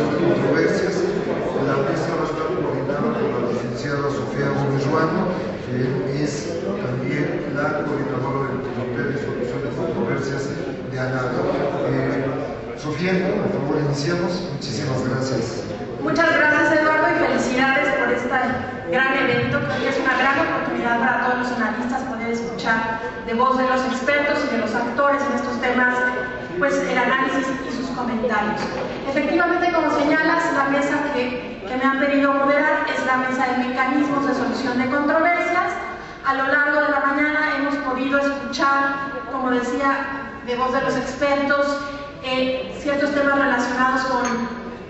Resolución de Controversias. La mesa va a estar coordinada por la licenciada Sofía Gómez Ruano, que es también la coordinadora del Comité de Solución de Controversias de ANADA. Sofía, por favor, iniciamos. Muchísimas gracias. Muchas gracias, Eduardo, y felicidades por este gran evento, que es una gran oportunidad para todos los analistas poder escuchar de voz de los expertos y de los actores en estos temas, pues el análisis y sus comentarios. Efectivamente, como señalas, la mesa que me han pedido moderar es la mesa de mecanismos de solución de controversias. A lo largo de la mañana hemos podido escuchar, como decía, de voz de los expertos, ciertos temas relacionados con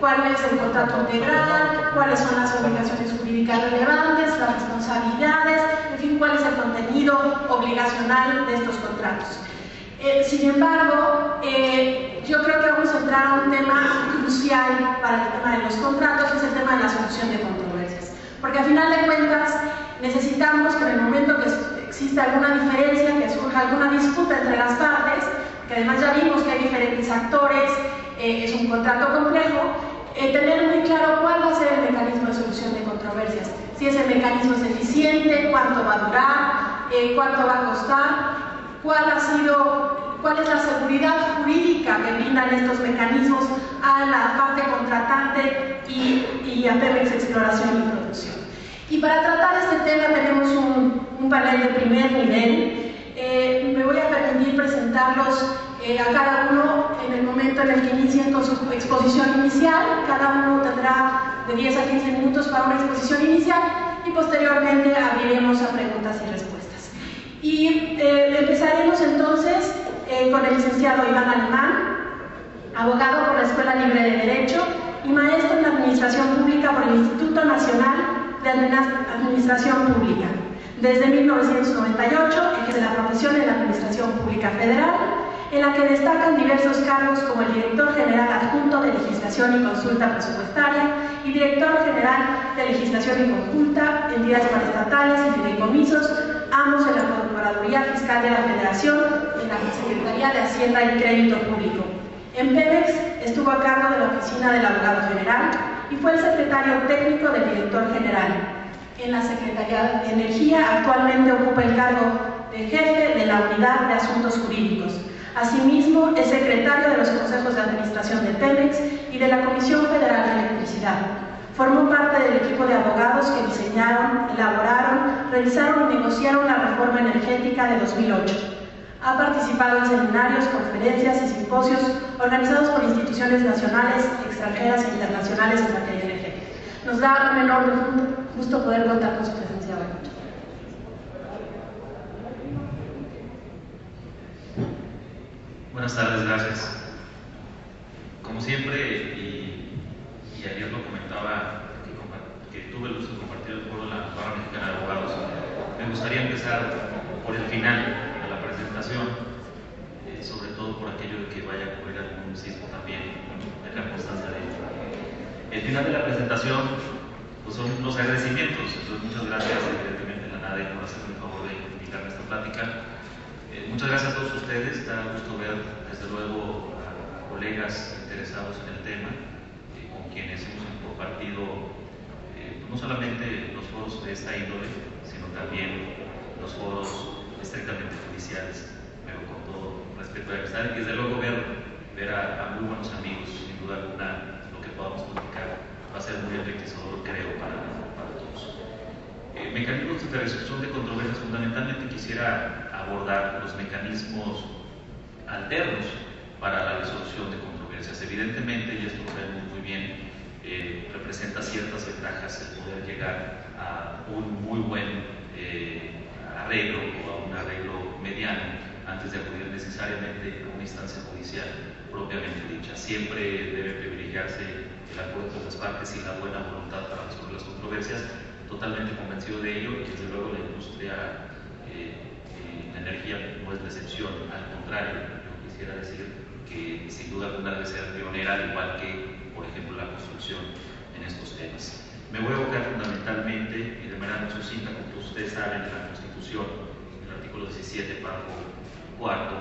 cuál es el contrato integral, cuáles son las obligaciones jurídicas relevantes, las responsabilidades, en fin, cuál es el contenido obligacional de estos contratos. Sin embargo, yo creo que vamos a entrar a un tema crucial para el tema de los contratos, que es el tema de la solución de controversias. Porque al final de cuentas necesitamos que en el momento que exista alguna diferencia, que surja alguna disputa entre las partes, que además ya vimos que hay diferentes actores, es un contrato complejo, tener muy claro cuál va a ser el mecanismo de solución de controversias, si ese mecanismo es eficiente, cuánto va a durar, cuánto va a costar, cuál es la seguridad jurídica que brindan estos mecanismos a la parte contratante y a Pemex Exploración y Producción. Y para tratar este tema tenemos un panel de primer nivel. Me voy a permitir presentarlos a cada uno en el momento en el que inicien con su exposición inicial. Cada uno tendrá de 10 a 15 minutos para una exposición inicial y posteriormente abriremos a preguntas y respuestas. Y empezaremos entonces con el licenciado Iván Alemán, abogado por la Escuela Libre de Derecho y maestro en Administración Pública por el Instituto Nacional de Administración Pública. Desde 1998 ejerce la profesión en la Administración Pública Federal, en la que destacan diversos cargos como el Director General Adjunto de Legislación y Consulta Presupuestaria y Director General de Legislación y Consulta, entidades paraestatales y fideicomisos, ambos en la Procuraduría Fiscal de la Federación y en la Secretaría de Hacienda y Crédito Público. En Pemex estuvo a cargo de la Oficina del Abogado General y fue el secretario técnico del Director General. En la Secretaría de Energía actualmente ocupa el cargo de jefe de la Unidad de Asuntos Jurídicos. Asimismo, es secretario de los consejos de administración de Pemex y de la Comisión Federal de Electricidad. Formó parte del equipo de abogados que diseñaron, elaboraron, revisaron y negociaron la reforma energética de 2008. Ha participado en seminarios, conferencias y simposios organizados por instituciones nacionales, extranjeras e internacionales en materia energética. Nos da un enorme gusto poder contar con su presencia hoy. Buenas tardes, gracias. Como siempre, y ayer lo comentaba, que tuve el gusto de compartir el foro de la Barra Mexicana de Abogados, me gustaría empezar por el final de la presentación, sobre todo por aquello de que vaya a ocurrir algún sismo también, dejar constancia de ello. El final de la presentación pues son los agradecimientos, entonces muchas gracias evidentemente a la NADE por hacerme el favor de invitarme a esta plática. Muchas gracias a todos ustedes, da gusto ver desde luego a colegas interesados en el tema, con quienes hemos compartido no solamente los foros de esta índole, sino también los foros estrictamente judiciales, pero con todo respeto y amistad, y desde luego ver a muy buenos amigos, sin duda alguna, lo que podamos platicar va a ser muy enriquecedor, creo, para todos. Mecanismos de resolución de controversias, fundamentalmente quisiera abordar los mecanismos alternos para la resolución de controversias. Evidentemente, y esto lo sabemos muy bien, representa ciertas ventajas el poder llegar a un muy buen arreglo o a un arreglo mediano antes de acudir necesariamente a una instancia judicial propiamente dicha. Siempre debe privilegiarse el acuerdo de las partes y la buena voluntad para resolver las controversias. Totalmente convencido de ello, y desde luego la industria la energía no es la excepción, al contrario, yo quisiera decir que sin duda alguna debe ser pionera, al igual que, por ejemplo, la construcción en estos temas. Me voy a enfocar fundamentalmente y de manera muy sucinta, como todos ustedes saben, en la Constitución, en el artículo 17, párrafo 4,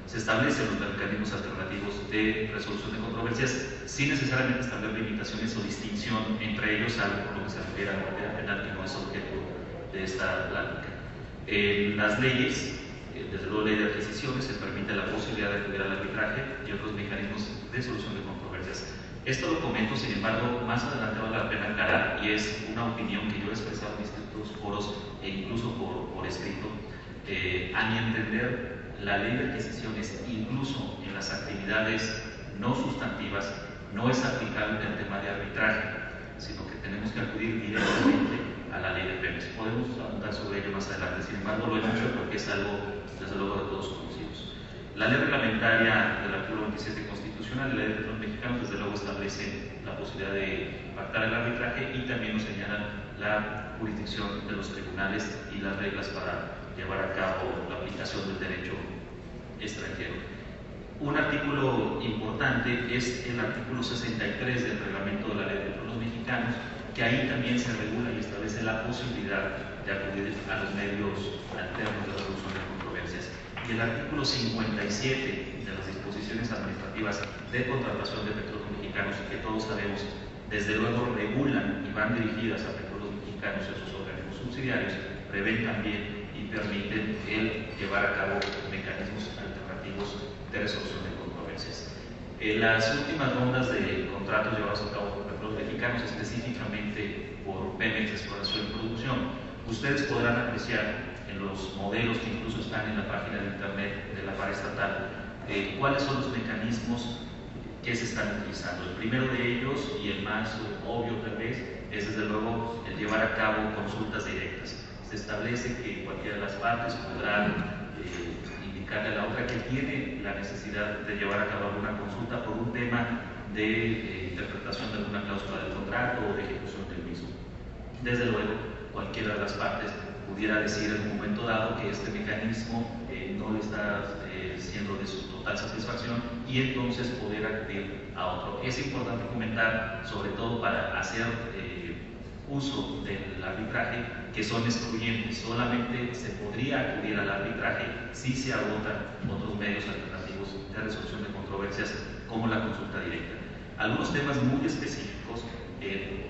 Se establecen los mecanismos alternativos de resolución de controversias sin necesariamente establecer limitaciones o distinción entre ellos, algo por lo que se refiere a la materia penal que no es objeto de esta plática. En las leyes, desde luego ley de adquisiciones, se permite la posibilidad de acudir al arbitraje y otros mecanismos de solución de controversias. Esto lo comento, sin embargo, más adelante vale la pena aclarar, y es una opinión que yo he expresado en distintos foros e incluso por escrito. A mi entender, la ley de adquisiciones, incluso en las actividades no sustantivas, no es aplicable en el tema de arbitraje, sino que tenemos que acudir directamente a la ley de premios. Podemos abundar sobre ello más adelante, sin embargo lo he dicho porque es algo, desde luego, de todos conocidos. La ley reglamentaria del artículo 27 constitucional de la ley de los mexicanos, desde luego, establece la posibilidad de pactar el arbitraje y también nos señalan la jurisdicción de los tribunales y las reglas para llevar a cabo la aplicación del derecho extranjero. Un artículo importante es el artículo 63 del reglamento de la ley de los mexicanos, que ahí también se regula y establece la posibilidad de acudir a los medios alternos de resolución de controversias. Y el artículo 57 de las disposiciones administrativas de contratación de petróleos mexicanos, que todos sabemos, desde luego regulan y van dirigidas a petróleos mexicanos y a sus organismos subsidiarios, prevén también y permiten el llevar a cabo mecanismos alternativos de resolución de controversias. En las últimas rondas de contratos llevados a cabo por petróleos mexicanos, específicamente por Pemex Exploración y Producción, ustedes podrán apreciar en los modelos que incluso están en la página de internet de la paraestatal cuáles son los mecanismos que se están utilizando. El primero de ellos, y el más obvio tal vez, es desde luego el llevar a cabo consultas directas. Se establece que cualquiera de las partes podrá indicarle a la otra que tiene la necesidad de llevar a cabo alguna consulta por un tema de interpretación de alguna cláusula del contrato o de ejecución del mismo. Desde luego, cualquiera de las partes pudiera decir en un momento dado que este mecanismo no le está siendo de su total satisfacción y entonces poder acudir a otro. Es importante comentar, sobre todo para hacer uso del arbitraje, que son excluyentes. Solamente se podría acudir al arbitraje si se agotan otros medios alternativos de resolución de controversias, como la consulta directa. Algunos temas muy específicos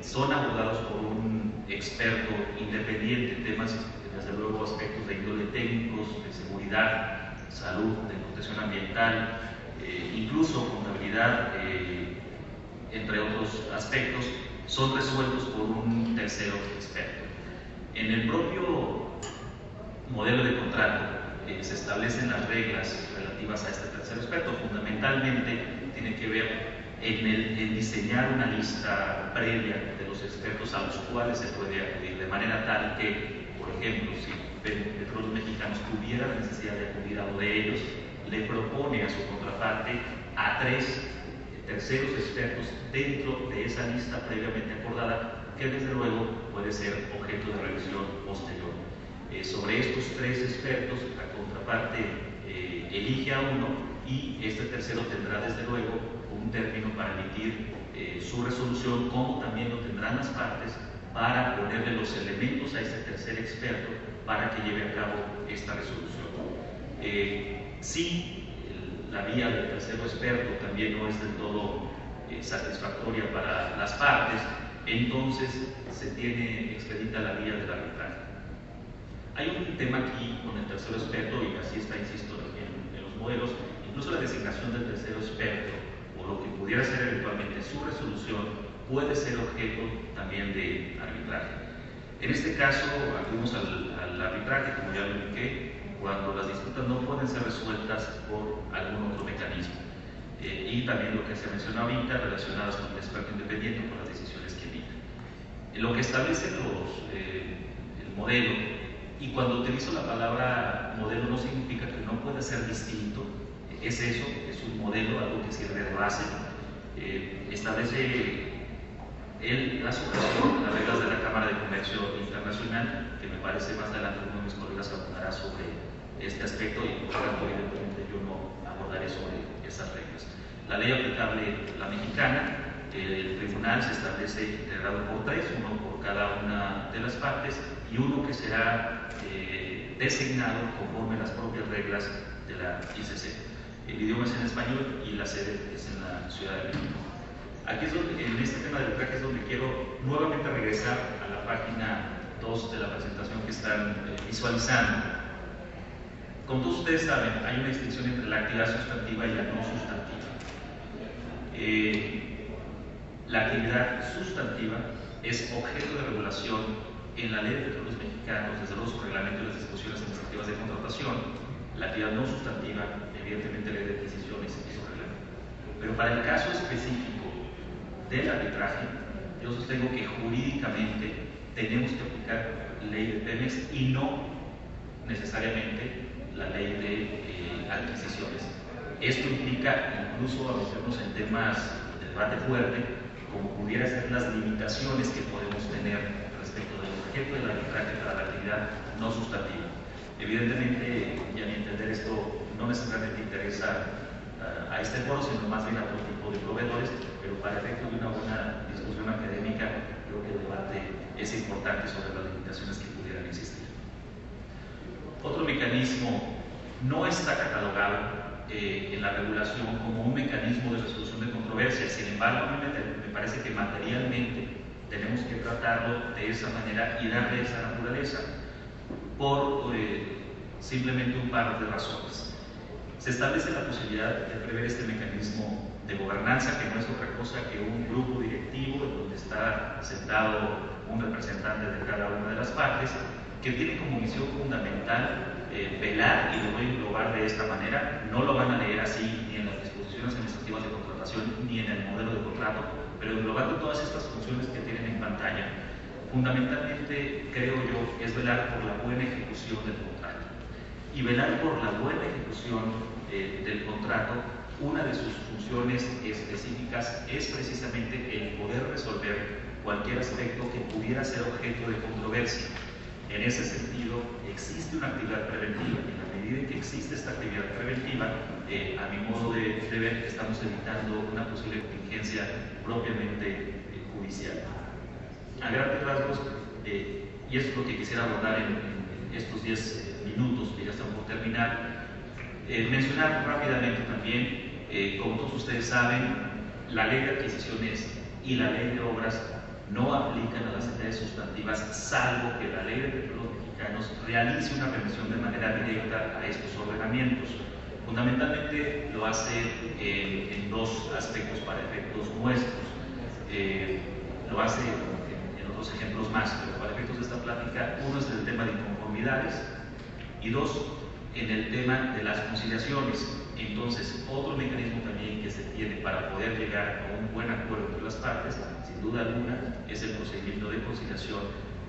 son abordados por un experto independiente, temas, desde luego, aspectos de índole técnicos, de seguridad, salud, de protección ambiental, incluso contabilidad, entre otros aspectos, son resueltos por un tercero experto. En el propio modelo de contrato se establecen las reglas relativas a este tercer experto. Fundamentalmente tiene que ver en diseñar una lista previa de los expertos a los cuales se puede acudir, de manera tal que, por ejemplo, si Petróleos Mexicanos tuviera la necesidad de acudir a uno de ellos, le propone a su contraparte a 3 terceros expertos dentro de esa lista previamente acordada, que desde luego puede ser objeto de revisión posterior. Sobre estos 3 expertos, la contraparte elige a uno y este tercero tendrá desde luego un término para emitir su resolución, como también lo tendrán las partes para ponerle los elementos a este tercer experto para que lleve a cabo esta resolución. Si la vía del tercero experto también no es del todo satisfactoria para las partes, entonces se expedita la vía del arbitraje. Hay un tema aquí con el tercero experto, y así está, insisto, en los modelos, incluso la designación del tercero experto, o lo que pudiera ser eventualmente su resolución, puede ser objeto también de arbitraje. En este caso, acudimos al arbitraje, como ya lo indiqué, cuando las disputas no pueden ser resueltas por algún otro mecanismo. Y también lo que se menciona ahorita, relacionadas con el experto independiente, con las decisiones que emite. Lo que establece el modelo, y cuando utilizo la palabra modelo no significa que no pueda ser distinto, es eso, es un modelo, algo que sirve de base. Establece la sujeción, las reglas de la Cámara de Comercio Internacional, que me parece más adelante uno de mis colegas abordará sobre este aspecto, y por tanto, evidentemente, yo no abordaré sobre esas reglas. La ley aplicable, la mexicana, el tribunal se establece integrado por 3, uno por cada una de las partes, y uno que será designado conforme las propias reglas de la ICC. El idioma es en español y la sede es en la Ciudad de México. Aquí es donde, en este tema del arbitraje, es donde quiero nuevamente regresar a la página 2 de la presentación que están visualizando. Como todos ustedes saben, hay una distinción entre la actividad sustantiva y la no sustantiva. La actividad sustantiva es objeto de regulación en la Ley de Petróleos Mexicanos, desde luego su reglamento y las disposiciones administrativas de contratación. La actividad no sustantiva, evidentemente, Ley de Adquisiciones y su reglamento. Pero para el caso específico del arbitraje, yo sostengo que jurídicamente tenemos que aplicar ley de Pemex y no necesariamente la ley de adquisiciones. Esto implica incluso a meternos en temas de debate fuerte, como pudiera ser las limitaciones que podemos tener respecto del objeto del arbitraje para la actividad no sustantiva. Evidentemente, y a mi entender, esto no necesariamente interesa a este foro, sino más bien a otro tipo de proveedores, pero para efectos de una buena discusión académica, creo que el debate es importante sobre las limitaciones que pudieran existir. Otro mecanismo no está catalogado en la regulación como un mecanismo de resolución de controversias. Sin embargo, a mí me parece que materialmente tenemos que tratarlo de esa manera y darle esa naturaleza por simplemente un par de razones. Se establece la posibilidad de prever este mecanismo de gobernanza, que no es otra cosa que un grupo directivo en donde está sentado un representante de cada una de las partes, que tiene como misión fundamental velar, y lo voy a englobar de esta manera. No lo van a leer así ni en las disposiciones administrativas de contratación ni en el modelo de contrato, pero englobando todas estas funciones que tienen en pantalla, fundamentalmente, creo yo, es velar por la buena ejecución del contrato. Y velar por la buena ejecución del contrato, una de sus funciones específicas es precisamente el poder resolver cualquier aspecto que pudiera ser objeto de controversia. En ese sentido, existe una actividad preventiva, y en la medida en que existe esta actividad preventiva, a mi modo de ver, estamos evitando una posible contingencia propiamente judicial. A grandes rasgos, y esto es lo que quisiera abordar en estos 10 minutos que ya están por terminar, mencionar rápidamente también, como todos ustedes saben, la ley de adquisiciones y la ley de obras no aplican a las entidades sustantivas, salvo que la ley de Petróleos Mexicanos realice una remisión de manera directa a estos ordenamientos. Fundamentalmente lo hace en dos aspectos para efectos nuestros. Lo hace en otros ejemplos más, pero para efectos de esta plática, uno es el tema de inconformidades y dos, en el tema de las conciliaciones. Entonces, otro mecanismo también que se tiene para poder llegar a un buen acuerdo entre las partes, sin duda alguna, es el procedimiento de conciliación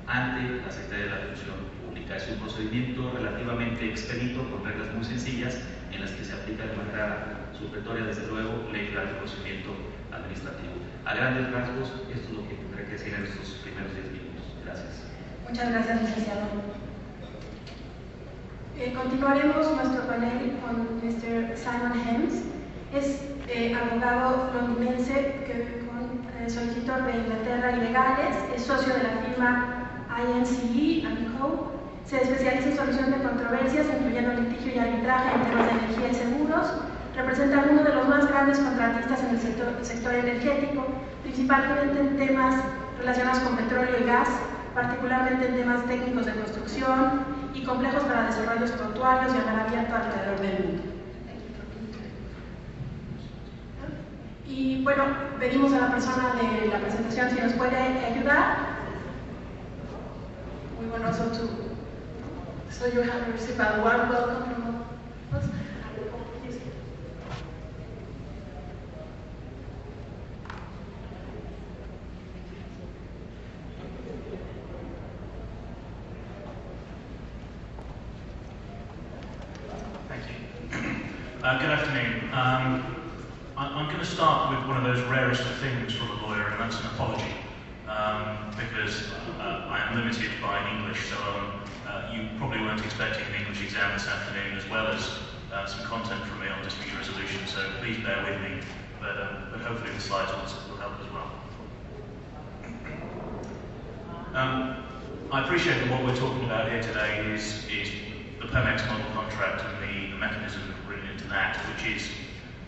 ante la Secretaría de la Función Pública. Es un procedimiento relativamente expedito, con reglas muy sencillas, en las que se aplica de manera supletoria, desde luego, ley general de procedimiento administrativo. A grandes rasgos, esto es lo que tendré que decir en estos primeros 10 minutos. Gracias. Muchas gracias, licenciado. Continuaremos nuestro panel con Mr. Simon Hems. Es abogado londinense con solicitor de Inglaterra y legales, es socio de la firma INCE & Co. Se especializa en solución de controversias, incluyendo litigio y arbitraje en temas de energía y seguros. Representa a uno de los más grandes contratistas en el sector energético, principalmente en temas relacionados con petróleo y gas, particularmente en temas técnicos de construcción y complejos para desarrollos portuarios y a mar abierto alrededor del mundo. Y bueno, pedimos a la persona de la presentación si nos puede ayudar. We want also to, so you have received a warm welcome from us. Good afternoon. I'm going to start with one of those rarest of things from a lawyer, and that's an apology, because I am limited by English, so you probably weren't expecting an English exam this afternoon, as well as some content from me on dispute resolution, so please bear with me, but hopefully the slides will help as well. I appreciate that what we're talking about here today is the Pemex model contract and the the mechanism written into that, which is,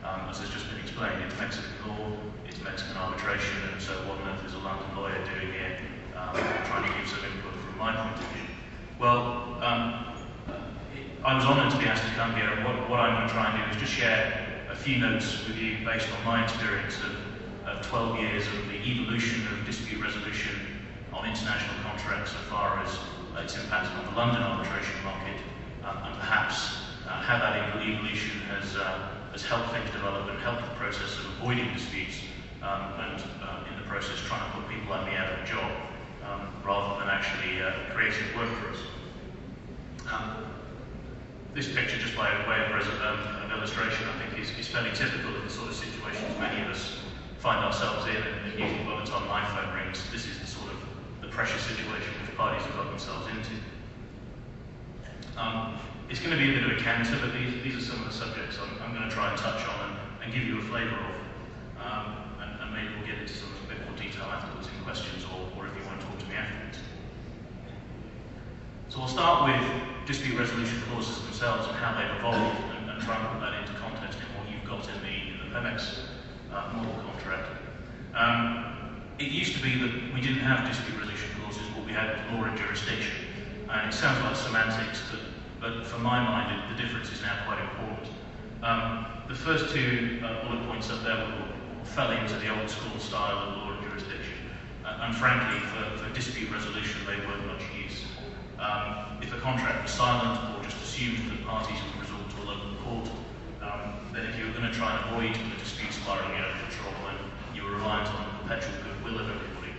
as has just been explained, it's Mexican law, it's Mexican arbitration, and so what on earth is a London lawyer doing here, trying to give some input from my point of view? Well, I was honoured to be asked to come here, and what I'm going to try and do is just share a few notes with you based on my experience of 12 years of the evolution of dispute resolution on international contracts so far as its impact on the London arbitration market, and perhaps how that evolution has helped things develop and helped the process of avoiding disputes, and in the process trying to put people like me out of a job, rather than actually creating work for us. This picture, just by way of illustration, I think is fairly typical of the sort of situations many of us find ourselves in, and usually by the time my phone rings, this is the sort of the pressure situation which parties have got themselves into. It's going to be a bit of a canter, but these are some of the subjects I'm going to try and touch on and give you a flavour of, and maybe we'll get into some a bit more detail afterwards in questions, or if you want to talk to me afterwards. So we'll start with dispute resolution clauses themselves and how they've evolved, and try and put that into context in what you've got in the Pemex model contract. It used to be that we didn't have dispute resolution clauses, but we had law and jurisdiction. And it sounds like semantics, but for my mind, the difference is now quite important. The first two bullet points up there fell into the old school style of law and jurisdiction. And frankly, for dispute resolution, they weren't much use. If a contract was silent or just assumed that parties would resort to a local court, then if you were going to try and avoid the dispute spiralling out of control, then you were reliant on the perpetual goodwill of everybody,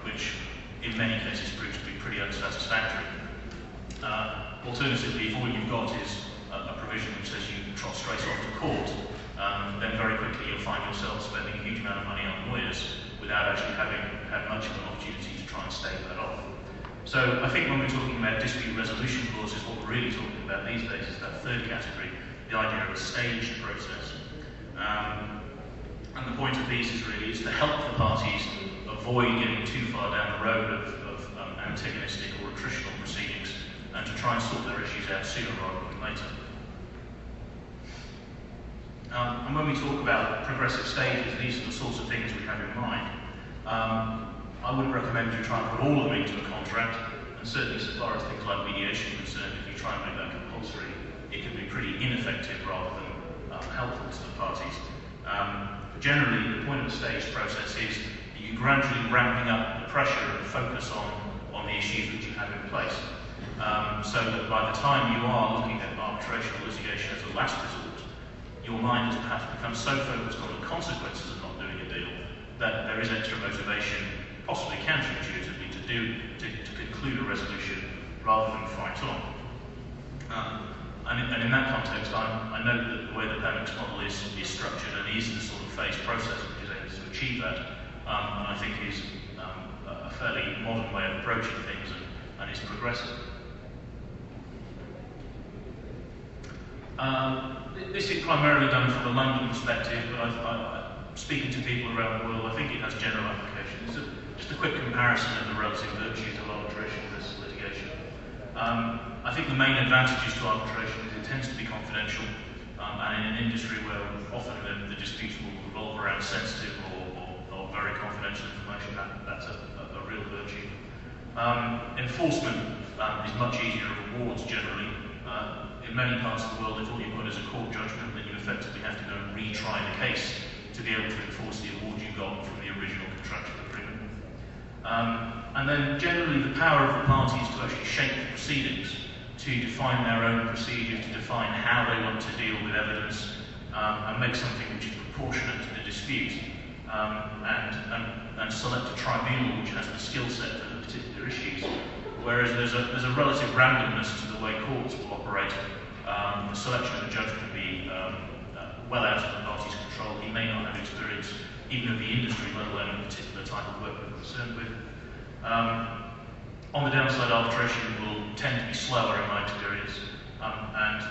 which in many cases proves to be pretty unsatisfactory. Alternatively, if all you've got is a provision which says you can trot straight off to court, then very quickly you'll find yourself spending a huge amount of money on lawyers without actually having had much of an opportunity to try and stave that off. So I think when we're talking about dispute resolution clauses, what we're really talking about these days is that third category, the idea of a staged process. And the point of these is really to help the parties avoid getting too far down the road of antagonistic or attritional proceedings, and to try and sort their issues out sooner rather than later. And when we talk about progressive stages, these are the sorts of things we have in mind. I wouldn't recommend you try and put all of them into a contract, and certainly so far as things like mediation are concerned, if you try and make that compulsory, it can be pretty ineffective rather than helpful to the parties. Generally, the point of a staged process is that you're gradually ramping up the pressure and focus on the issues which you have in place, so that by the time you are looking at arbitration or litigation as a last resort, your mind has perhaps become so focused on the consequences of not doing a deal that there is extra motivation, possibly counterintuitively, to conclude a resolution rather than fight on. And in that context, I note that the way the Pemex model is structured and is the sort of phased process which is able to achieve that, and I think is a fairly modern way of approaching things and is progressive. This is primarily done from a London perspective, but speaking to people around the world, I think it has general application. Just a quick comparison of the relative virtues of arbitration versus litigation. I think the main advantages to arbitration is it tends to be confidential, and in an industry where often the disputes will revolve around sensitive or very confidential information, that's a real virtue. Enforcement is much easier of awards generally. In many parts of the world, if all you've got is a court judgment, then you effectively have to go and retry the case to be able to enforce the award you got from the original contractual agreement. And then generally the power of the parties to actually shape the proceedings, to define their own procedure, to define how they want to deal with evidence, and make something which is proportionate to the dispute, and select a tribunal which has the skill set for the particular issues. Whereas there's a relative randomness to the way courts will operate. The selection of a judge can be well out of the party's control. He may not have experience even of the industry, let alone a particular type of work we're concerned with. On the downside, arbitration will tend to be slower in my experience, and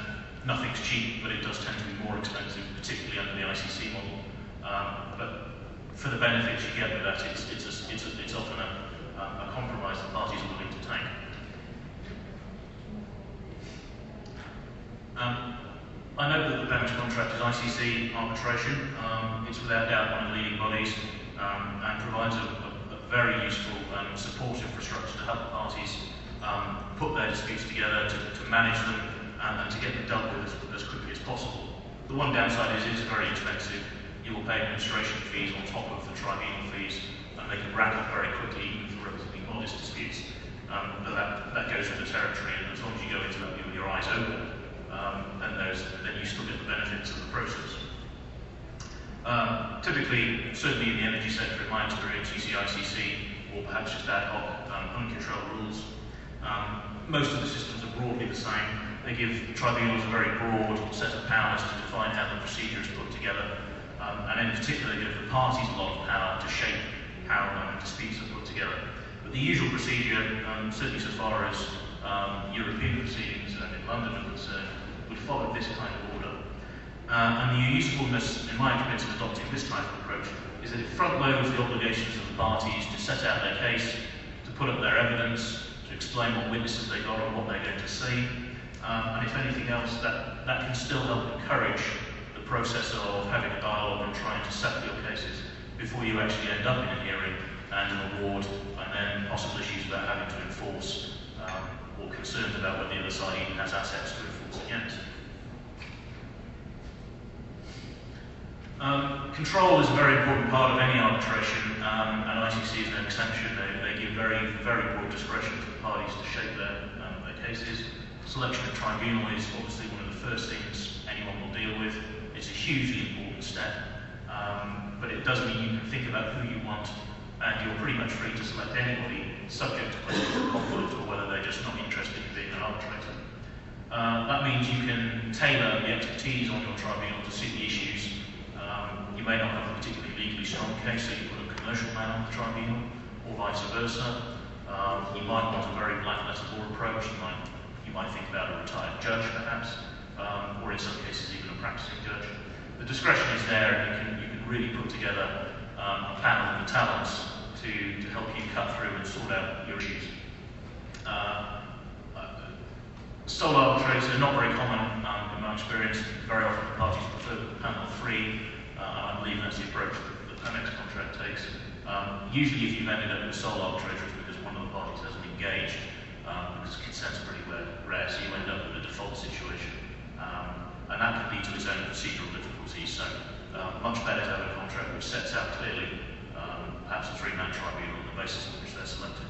nothing's cheap, but it does tend to be more expensive, particularly under the ICC model. But for the benefits you get with that, it's often a compromise the parties are willing to take. I note that the Pemex contract is ICC arbitration. It's without doubt one of the leading bodies and provides a very useful support infrastructure to help parties put their disputes together, to manage them and to get them dealt with as quickly as possible. The one downside is it's very expensive. You will pay administration fees on top of the tribunal fees, and they can rack up very quickly even for relatively modest disputes. But that goes with the territory, and as long as you go into it with your eyes open, then you still get the benefits of the process. Typically, certainly in the energy sector, in my experience, you see ICC or perhaps just ad hoc uncontrolled rules. Most of the systems are broadly the same. They give tribunals a very broad set of powers to define how the procedure is put together, and in particular, they give the parties a lot of power to shape how disputes are put together. But the usual procedure, certainly so far as European proceedings and in London are concerned, would follow this kind of order. And the usefulness, in my experience, of adopting this type of approach is that it front-loads the obligations of the parties to set out their case, to put up their evidence, to explain what witnesses they got and what they're going to see. And if anything else, that can still help encourage the process of having a dialogue and trying to settle your cases before you actually end up in a hearing and an award, and then possible issues about having to enforce or concerns about whether the other side even has assets to enforce against. Control is a very important part of any arbitration, and ICC is no exception. They give very, very broad discretion to the parties to shape their cases. Selection of tribunal is obviously one of the first things anyone will deal with. It's a hugely important step, but it does mean you can think about who you want, and you're pretty much free to select anybody subject to questions of conflict or whether they're just not interested in being an arbitrator. That means you can tailor the expertise on your tribunal to suit the issues. You may not have a particularly legally strong case, so you put a commercial man on the tribunal, or vice versa. You might want a very black letter law approach. You might think about a retired judge, perhaps, or in some cases even a practicing judge. The discretion is there, and you can really put together a panel of talents to help you cut through and sort out your issues. Sole arbitrators are not very common in my experience. Very often the parties prefer the panel of three. I believe that's the approach that the Pemex contract takes. Usually if you've ended up with sole arbitrators because one of the parties hasn't engaged, because consent's pretty rare, so you end up with a default situation. And that can lead to its own procedural difficulties, so much better to have a contract which sets out clearly perhaps a three-man tribunal on the basis on which they're selected.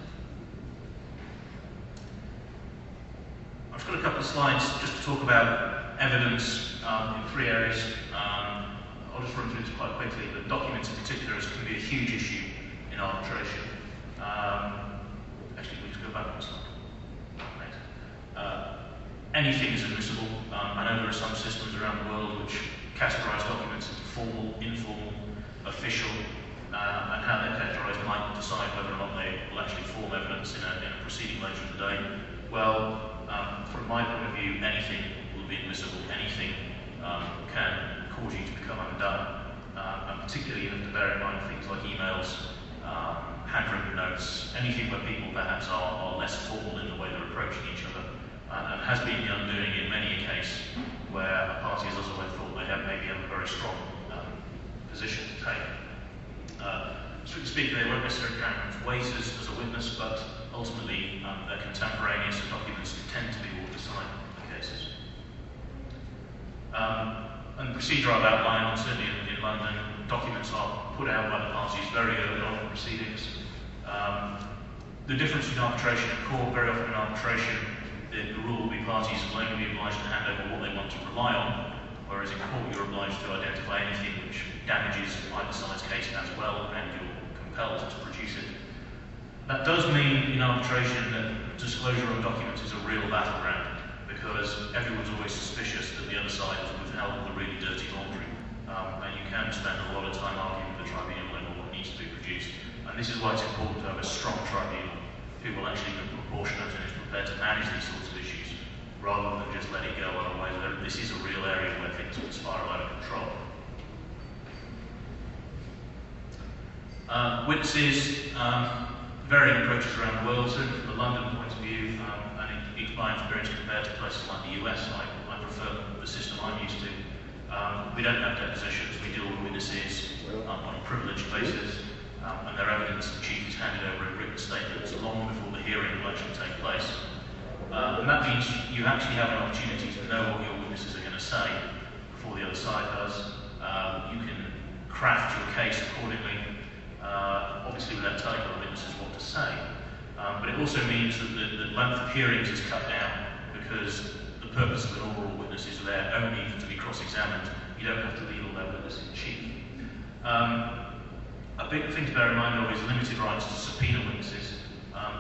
I've got a couple of slides just to talk about evidence in three areas. I'll just run through this quite quickly. The documents in particular can be a huge issue in arbitration. Actually, we'll just go back one slide. Thanks. Anything is admissible. I know there are some systems around the world which categorize documents into formal, informal, official, and how they're categorized might decide whether or not they will actually form evidence in a proceeding later in the day. Well, from my point of view, anything will be admissible. Anything can cause you to become undone. And particularly you have to bear in mind things like emails, handwritten notes, anything where people perhaps are less formal in the way they're approaching each other, and has been the undoing in many a case where a party has otherwise thought they have maybe a very strong position to take. Strictly speaking, they won't necessarily count as waiters as a witness, but ultimately they're contemporaneous, and documents tend to be watertight cases. And the procedure I've outlined, certainly in London, documents are put out by the parties very early on in proceedings. The difference between arbitration and court, very often in arbitration, the rule will be parties will only be obliged to hand over what they want to rely on, whereas in court you're obliged to identify anything which damages either side's case as well, and you're compelled to produce it. That does mean in arbitration that disclosure of documents is a real battleground, because everyone's always suspicious that the other side has withheld the really dirty laundry. And you can spend a lot of time arguing with the tribunal over what needs to be produced. And this is why it's important to have a strong tribunal who will actually be proportionate and is prepared to manage these sorts of issues, rather than just let it go. Otherwise, this is a real area where things will spiral out of control. Witnesses, varying approaches around the world. Certainly from the London point of view, and in my experience compared to places like the US, I confirm the system I'm used to. We don't have depositions, we deal with witnesses on a privileged basis, and their evidence in chief is handed over in written statements long before the hearing will actually take place. And that means you actually have an opportunity to know what your witnesses are going to say before the other side does. You can craft your case accordingly, obviously without telling the witnesses what to say. But it also means that the length of hearings is cut down because the purpose of an oral witness is there only to be cross-examined. You don't have to lead all their witness in chief. A big thing to bear in mind, though, is limited rights to subpoena witnesses.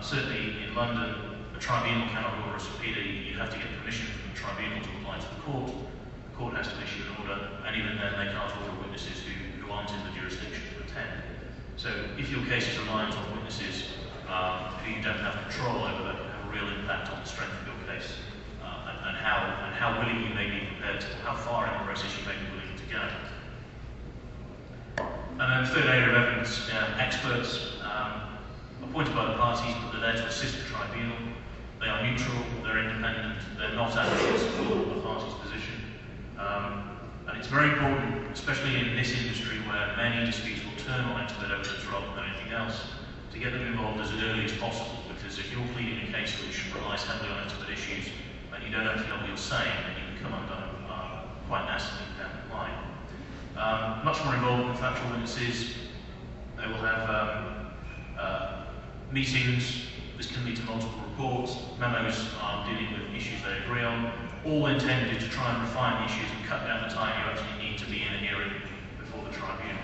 Certainly in London, a tribunal cannot order a subpoena. You have to get permission from the tribunal to apply to the court. The court has to issue an order, and even then they can't order witnesses who aren't in the jurisdiction to attend. So if your case is reliant on witnesses who you don't have control over, that can have a real impact on the strength of your case and how willing you may be prepared to, how far in the process you may be willing to go. And then the third area of evidence, experts appointed by the parties, but they're there to assist the tribunal. They are neutral, they're independent, they're not advocates for the party's position. And it's very important, especially in this industry where many disputes will turn on expert evidence rather than anything else, to get them involved as early as possible, because if you're pleading a case which relies heavily on expert issues and you don't actually know what you're saying, then you can come undone quite nastily down the line. Much more involved than factual witnesses. They will have meetings. This can lead to multiple reports. Memos are dealing with issues they agree on, all intended to try and refine the issues and cut down the time you actually need to be in a hearing before the tribunal.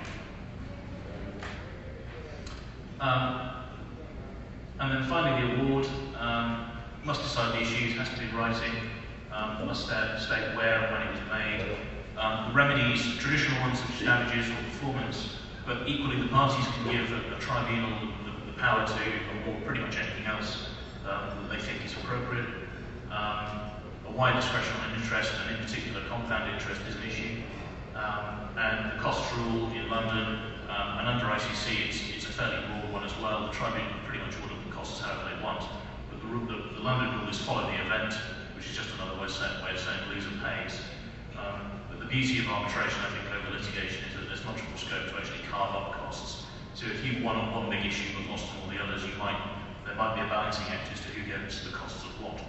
And then finally, the award must decide the issues, has to be in writing, must state where and when it was made. The remedies, traditional ones such as damages or performance, but equally the parties can give a tribunal the power to award pretty much anything else that they think is appropriate. A wide discretion on interest, and in particular compound interest, is an issue. And the costs rule in London, and under ICC it's a fairly broad one as well. The tribunal can pretty much order the costs however they want, but the London rule is follow the event, which is just another way of saying loser pays. But the beauty of arbitration, I think, over litigation is that there's much more scope to actually carve up costs. So if you've won on one big issue but lost on all the others, there might be a balancing act as to who gets the costs of what.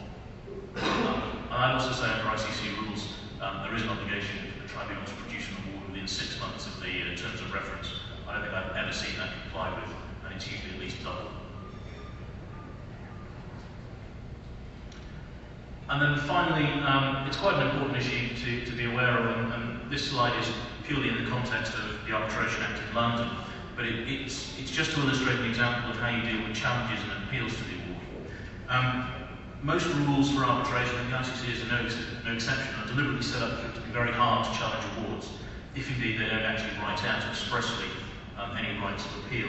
And I'd also say under ICC rules, there is an obligation for the tribunal to produce an award within 6 months of the terms of reference. I don't think I've ever seen that complied with, and it's usually at least double. And then finally, it's quite an important issue to be aware of, and this slide is purely in the context of the Arbitration Act in London, but it's just to illustrate an example of how you deal with challenges and appeals to the award. Most rules for arbitration, and the ICC is no exception, are deliberately set up to be very hard to challenge awards, if indeed they don't actually write out expressly any rights of appeal.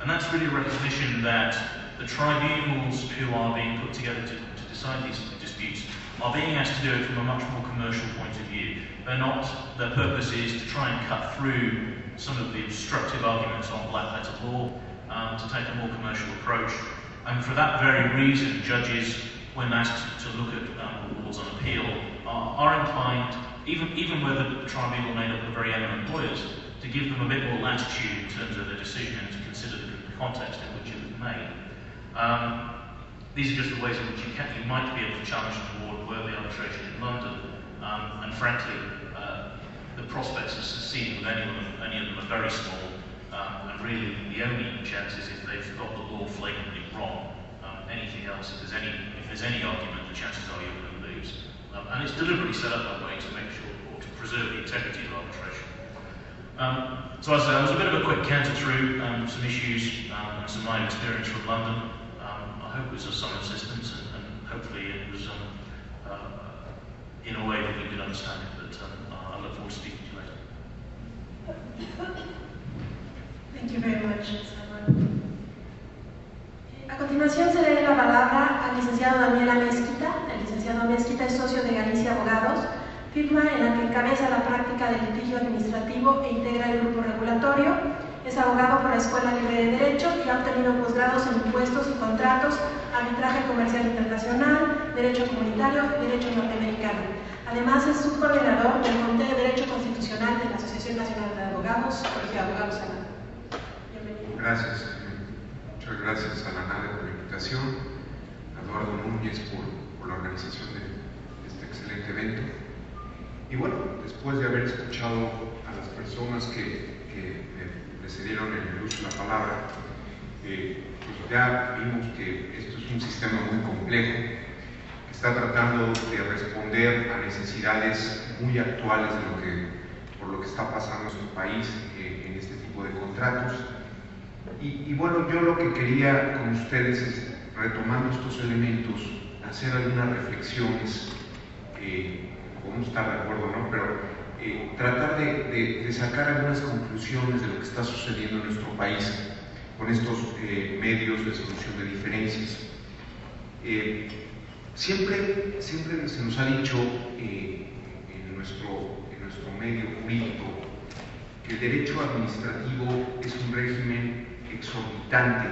And that's really a recognition that the tribunals who are being put together to decide these disputes are being asked to do it from a much more commercial point of view. Their purpose is to try and cut through some of the obstructive arguments on black letter law, to take a more commercial approach. And for that very reason, judges, when asked to look at awards on appeal, are inclined, even where the tribunal made up of very eminent lawyers, to give them a bit more latitude in terms of their decision and to consider the context in which it was made. These are just the ways in which you might be able to challenge an award worthy arbitration in London, and frankly, the prospects of succeeding with any of them are very small, and really the only chance is if they've got the law flagrantly wrong. Anything else, if there's any argument, the chances are you're going to lose. And it's deliberately set up that way to make sure, or to preserve the integrity of arbitration. So as I say, that was a bit of a quick counter through some issues and some of my experience from London. I hope it was of some assistance, and hopefully it was in a way that you could understand it, but I look forward to speaking to you later. Thank you very much, Salman. A continuación se le da la palabra al licenciado Daniel Amezquita. El licenciado Amezquita es socio de Galicia Abogados, firma en la que encabeza la práctica de litigio administrativo e integra el grupo regulatorio. Es abogado por la Escuela Libre de Derecho y ha obtenido posgrados en impuestos y contratos, arbitraje comercial internacional, derecho comunitario y derecho norteamericano. Además, es subcoordinador del Comité de Derecho Constitucional de la Asociación Nacional de Abogados, Colegio de Abogados ANA. Bienvenido. Gracias. Muchas gracias a la NADE por la invitación, a Eduardo Núñez por la organización de este excelente evento. Y bueno, después de haber escuchado a las personas que me precedieron en el uso de la palabra, pues ya vimos que esto es un sistema muy complejo, que está tratando de responder a necesidades muy actuales por lo que está pasando en su país en este tipo de contratos. Y bueno, yo lo que quería con ustedes es, retomando estos elementos, hacer algunas reflexiones, podemos estar de acuerdo, ¿no? Pero tratar de sacar algunas conclusiones de lo que está sucediendo en nuestro país con estos medios de solución de diferencias. Siempre se nos ha dicho en nuestro medio jurídico que el derecho administrativo es un régimen exorbitante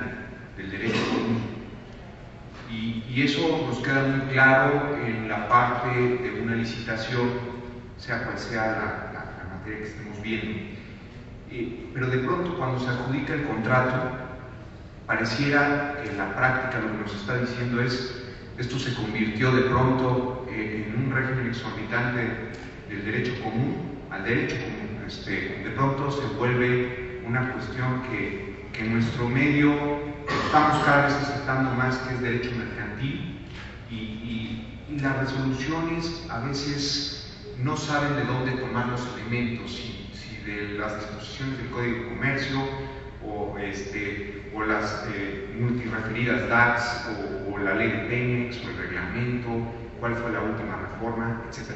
del derecho común, y eso nos queda muy claro en la parte de una licitación, sea cual sea la materia que estemos viendo. Pero de pronto, cuando se adjudica el contrato, pareciera que en la práctica lo que nos está diciendo es: esto se convirtió de pronto en un régimen exorbitante del derecho común al derecho común. De pronto se vuelve una cuestión que en nuestro medio estamos cada vez aceptando más, que es derecho mercantil, y las resoluciones a veces no saben de dónde tomar los elementos, si de las disposiciones del Código de Comercio o las multireferidas DATS o la ley de Pemex o el reglamento, cuál fue la última reforma, etc.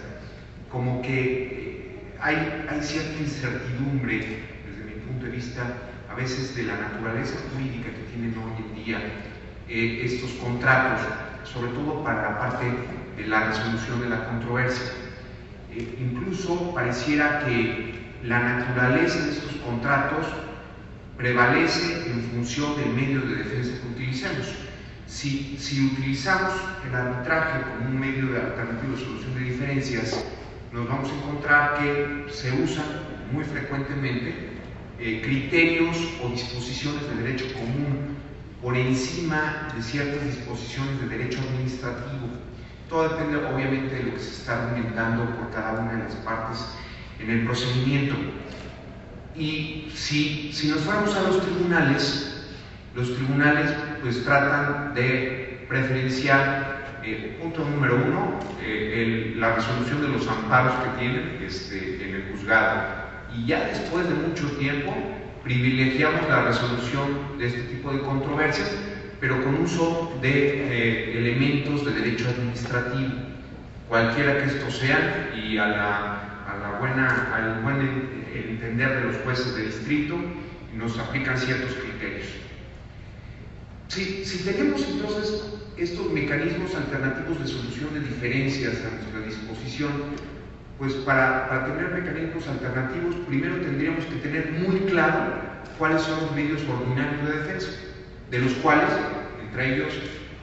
Como que hay cierta incertidumbre desde mi punto de vista a veces de la naturaleza jurídica que tienen hoy en día estos contratos, sobre todo para la parte de la resolución de la controversia. Incluso pareciera que la naturaleza de estos contratos prevalece en función del medio de defensa que utilicemos. Si utilizamos el arbitraje como un medio de alternativo de solución de diferencias, nos vamos a encontrar que se usan muy frecuentemente criterios o disposiciones de derecho común por encima de ciertas disposiciones de derecho administrativo. Todo depende obviamente de lo que se está argumentando por cada una de las partes en el procedimiento. Y si nos fuéramos a los tribunales pues tratan de preferenciar, punto número uno, la resolución de los amparos que tienen en el juzgado. Y ya después de mucho tiempo privilegiamos la resolución de este tipo de controversias, pero con uso de elementos de derecho administrativo, cualquiera que estos sean, y al buen entender de los jueces de distrito, nos aplican ciertos criterios. Si tenemos entonces estos mecanismos alternativos de solución de diferencias a nuestra disposición, pues para tener mecanismos alternativos, primero tendríamos que tener muy claro cuáles son los medios ordinarios de defensa, de los cuales, entre ellos,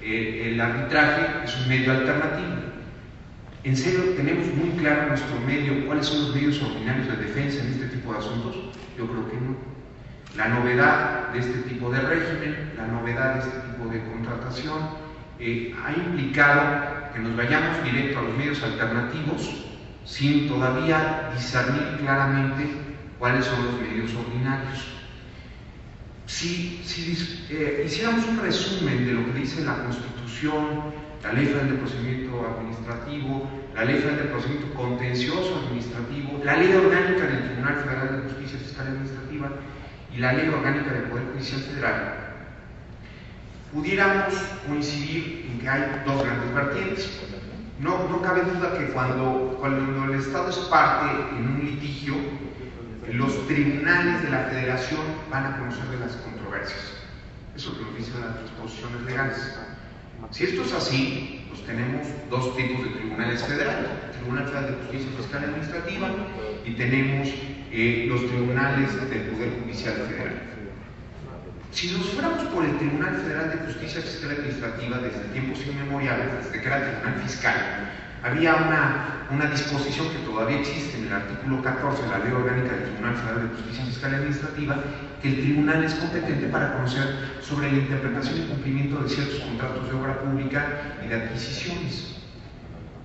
el arbitraje es un medio alternativo. ¿En serio tenemos muy claro en nuestro medio cuáles son los medios ordinarios de defensa en este tipo de asuntos? Yo creo que no. La novedad de este tipo de régimen, la novedad de este tipo de contratación, ha implicado que nos vayamos directo a los medios alternativos sin todavía discernir claramente cuáles son los medios ordinarios. Si hiciéramos un resumen de lo que dice la Constitución, la Ley Federal de Procedimiento Administrativo, la Ley Federal de Procedimiento Contencioso Administrativo, la Ley Orgánica del Tribunal Federal de Justicia Fiscal y Administrativa y la Ley Orgánica del Poder Judicial Federal, pudiéramos coincidir en que hay dos grandes vertientes. No cabe duda que cuando el Estado es parte en un litigio, los tribunales de la Federación van a conocer de las controversias. Eso es lo que nos dicen las disposiciones legales. Si esto es así, pues tenemos dos tipos de tribunales federales: el Tribunal Federal de Justicia Fiscal y Administrativa, y tenemos los tribunales del Poder Judicial Federal. Si nos fuéramos por el Tribunal Federal de Justicia Fiscal y Administrativa desde tiempos inmemoriales, desde que era el Tribunal Fiscal, Había una disposición que todavía existe en el artículo 14 de la Ley Orgánica del Tribunal Federal de Justicia Fiscal y Administrativa, que el tribunal es competente para conocer sobre la interpretación y cumplimiento de ciertos contratos de obra pública y de adquisiciones.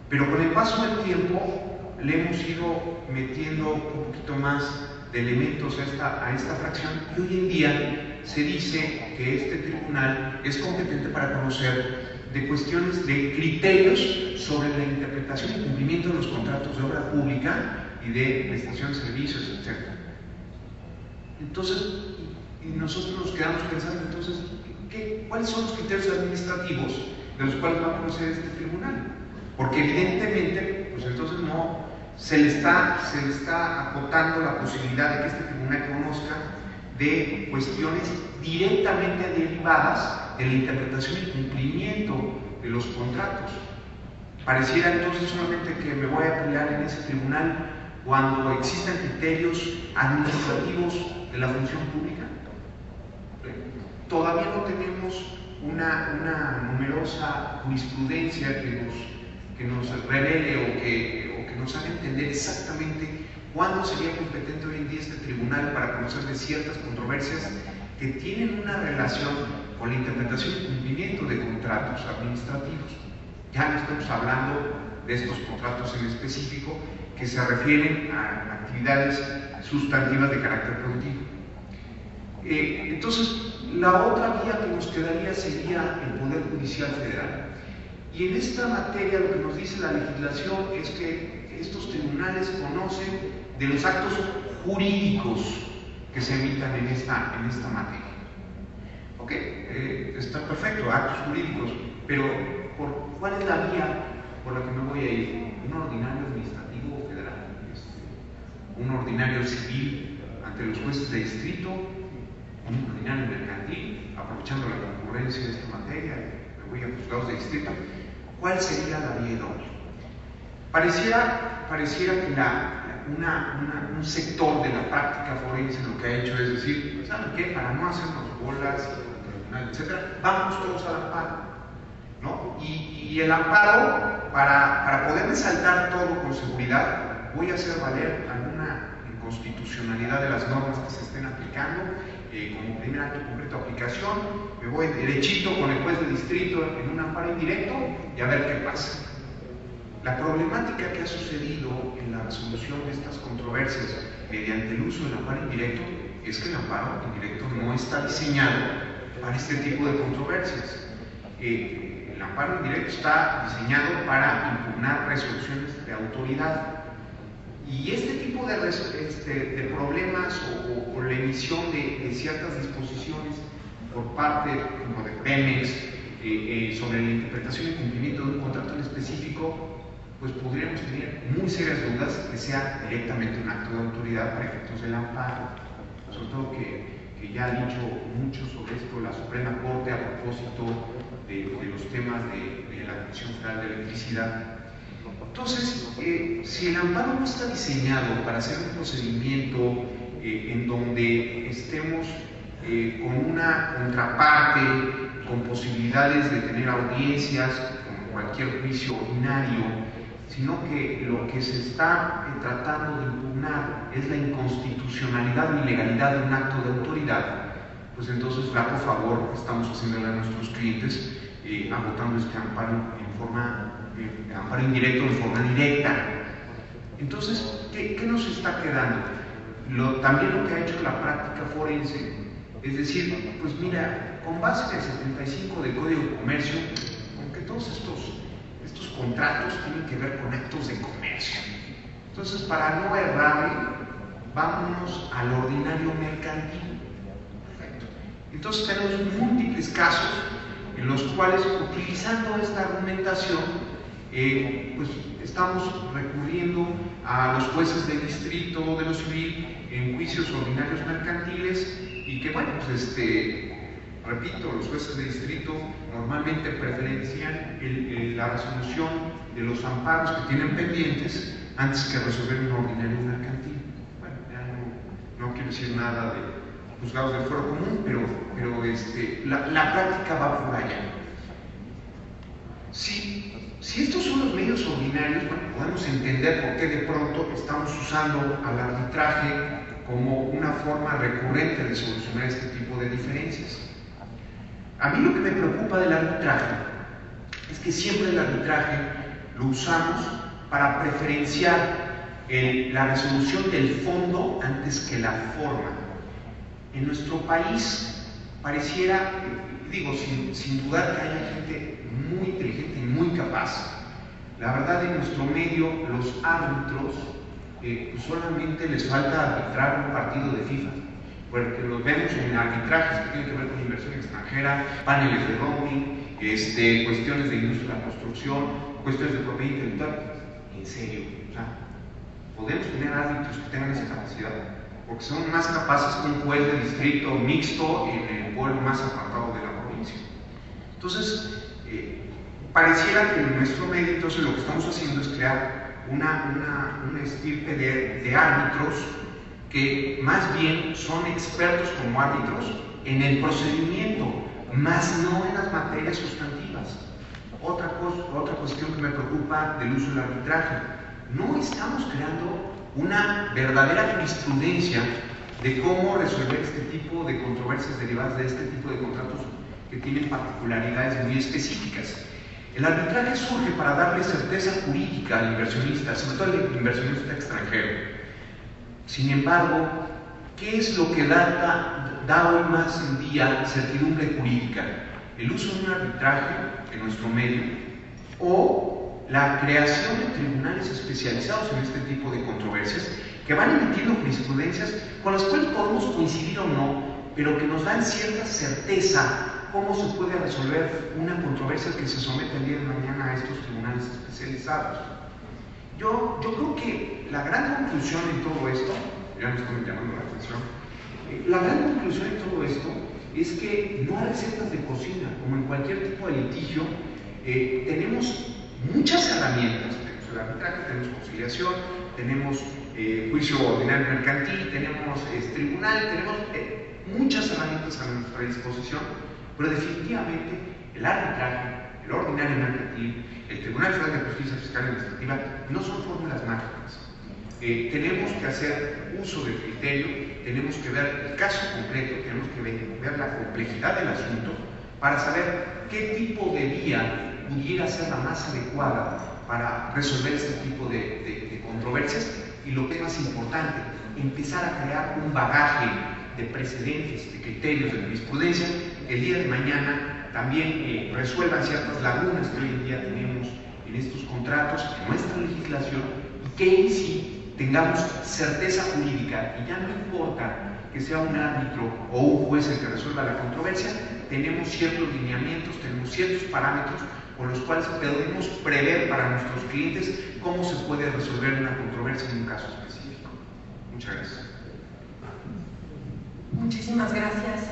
Pero con el paso del tiempo le hemos ido metiendo un poquito más de elementos a esta fracción, y hoy en día se dice que este tribunal es competente para conocer de cuestiones de criterios sobre la interpretación y cumplimiento de los contratos de obra pública y de prestación de servicios, etc. Entonces, y nosotros nos quedamos pensando, entonces, ¿cuáles son los criterios administrativos de los cuales va a conocer este tribunal? Porque evidentemente, pues entonces no se le está acotando la posibilidad de que este tribunal conozca de cuestiones directamente derivadas de la interpretación y cumplimiento de los contratos. Pareciera entonces solamente que me voy a apoyar en ese tribunal cuando existan criterios administrativos de la función pública. Todavía no tenemos una numerosa jurisprudencia que nos revele o que nos haga entender exactamente cuándo sería competente hoy en día este tribunal para conocer de ciertas controversias que tienen una relación con la interpretación y cumplimiento de contratos administrativos. Ya no estamos hablando de estos contratos en específico que se refieren a actividades sustantivas de carácter productivo. Entonces, la otra vía que nos quedaría sería el Poder Judicial Federal. Y en esta materia lo que nos dice la legislación es que estos tribunales conocen de los actos jurídicos que se emitan en esta materia. Ok, está perfecto, actos jurídicos, pero ¿cuál es la vía por la que me voy a ir? Un ordinario administrativo federal, un ordinario civil ante los jueces de distrito, un ordinario mercantil, aprovechando la concurrencia de esta materia, me voy a juzgados de distrito. ¿Cuál sería la vía idónea? Pareciera que un sector de la práctica forense lo que ha hecho es decir, ¿saben qué? Para no hacernos bolas, etc., vamos todos al amparo, ¿no? Y el amparo, para poder resaltar todo con seguridad, voy a hacer valer alguna inconstitucionalidad de las normas que se estén aplicando, como primer acto concreto de aplicación, me voy derechito con el juez de distrito en un amparo indirecto y a ver qué pasa. La problemática que ha sucedido en la resolución de estas controversias mediante el uso del amparo indirecto es que el amparo indirecto no está diseñado para este tipo de controversias. El amparo indirecto está diseñado para impugnar resoluciones de autoridad. Y este tipo de problemas o la emisión de ciertas disposiciones por parte como de Pemex sobre la interpretación y cumplimiento de un contrato en específico, pues podríamos tener muy serias dudas que sea directamente un acto de autoridad para efectos del amparo, sobre todo que ya ha dicho mucho sobre esto la Suprema Corte a propósito de los temas de la Comisión Federal de Electricidad. Entonces, si el amparo no está diseñado para hacer un procedimiento en donde estemos con una contraparte, con posibilidades de tener audiencias, como cualquier juicio ordinario, sino que lo que se está tratando de impugnar es la inconstitucionalidad o ilegalidad de un acto de autoridad, pues entonces flaco favor estamos haciéndole a nuestros clientes agotando este amparo amparo indirecto en forma directa. Entonces, ¿qué nos está quedando? También lo que ha hecho la práctica forense, es decir, pues mira, con base en el 75 del Código de Comercio, aunque todos estos contratos tienen que ver con actos de comercio. Entonces, para no errar, vámonos al ordinario mercantil. Perfecto. Entonces, tenemos múltiples casos en los cuales, utilizando esta argumentación, pues estamos recurriendo a los jueces de distrito de lo civil en juicios ordinarios mercantiles y que, bueno, pues repito, los jueces de distrito normalmente preferencian la resolución de los amparos que tienen pendientes antes que resolver un ordinario mercantil. Bueno, ya no quiero decir nada de juzgados del fuero común, pero la práctica va por allá. Si estos son los medios ordinarios, bueno, podemos entender por qué de pronto estamos usando al arbitraje como una forma recurrente de solucionar este tipo de diferencias. A mí lo que me preocupa del arbitraje es que siempre el arbitraje lo usamos para preferenciar la resolución del fondo antes que la forma. En nuestro país pareciera, digo, sin dudar que haya gente muy inteligente y muy capaz. La verdad, en nuestro medio, los árbitros pues solamente les falta arbitrar un partido de FIFA, porque los vemos en arbitrajes que tienen que ver con inversión extranjera, paneles de roaming, cuestiones de industria de la construcción, cuestiones de propiedad intelectual. En serio, o sea, podemos tener árbitros que tengan esa capacidad, porque son más capaces que un juez de distrito mixto en el pueblo más apartado de la provincia. Entonces, pareciera que en nuestro medio, entonces lo que estamos haciendo es crear una estirpe de árbitros que más bien son expertos como árbitros en el procedimiento, más no en las materias sustantivas. Otra cuestión que me preocupa del uso del arbitraje: no estamos creando una verdadera jurisprudencia de cómo resolver este tipo de controversias derivadas de este tipo de contratos que tienen particularidades muy específicas. El arbitraje surge para darle certeza jurídica al inversionista, sobre todo al inversionista extranjero. Sin embargo, ¿qué es lo que da hoy más en día certidumbre jurídica? El uso de un arbitraje en nuestro medio o la creación de tribunales especializados en este tipo de controversias que van emitiendo jurisprudencias con las cuales podemos coincidir o no, pero que nos dan cierta certeza cómo se puede resolver una controversia que se somete el día de mañana a estos tribunales especializados. Yo creo que la gran conclusión en todo esto, ya me estoy llamando la atención, la gran conclusión en todo esto es que no hay recetas de cocina. Como en cualquier tipo de litigio, tenemos muchas herramientas. Tenemos el arbitraje, tenemos conciliación, tenemos juicio ordinario mercantil, tenemos tribunal, tenemos muchas herramientas a nuestra disposición, pero definitivamente el arbitraje, el ordinario mercantil, el Tribunal Federal de Justicia Fiscal y Administrativa no son fórmulas mágicas. Tenemos que hacer uso del criterio, tenemos que ver el caso concreto, tenemos que ver la complejidad del asunto para saber qué tipo de vía pudiera ser la más adecuada para resolver este tipo de controversias, y lo que es más importante, empezar a crear un bagaje de precedentes, de criterios, de jurisprudencia, que el día de mañana también resuelvan ciertas lagunas que hoy en día tenemos en estos contratos, en nuestra legislación, y que en sí tengamos certeza jurídica, y ya no importa que sea un árbitro o un juez el que resuelva la controversia, tenemos ciertos lineamientos, tenemos ciertos parámetros con los cuales podemos prever para nuestros clientes cómo se puede resolver una controversia en un caso específico. Muchas gracias. Muchísimas gracias,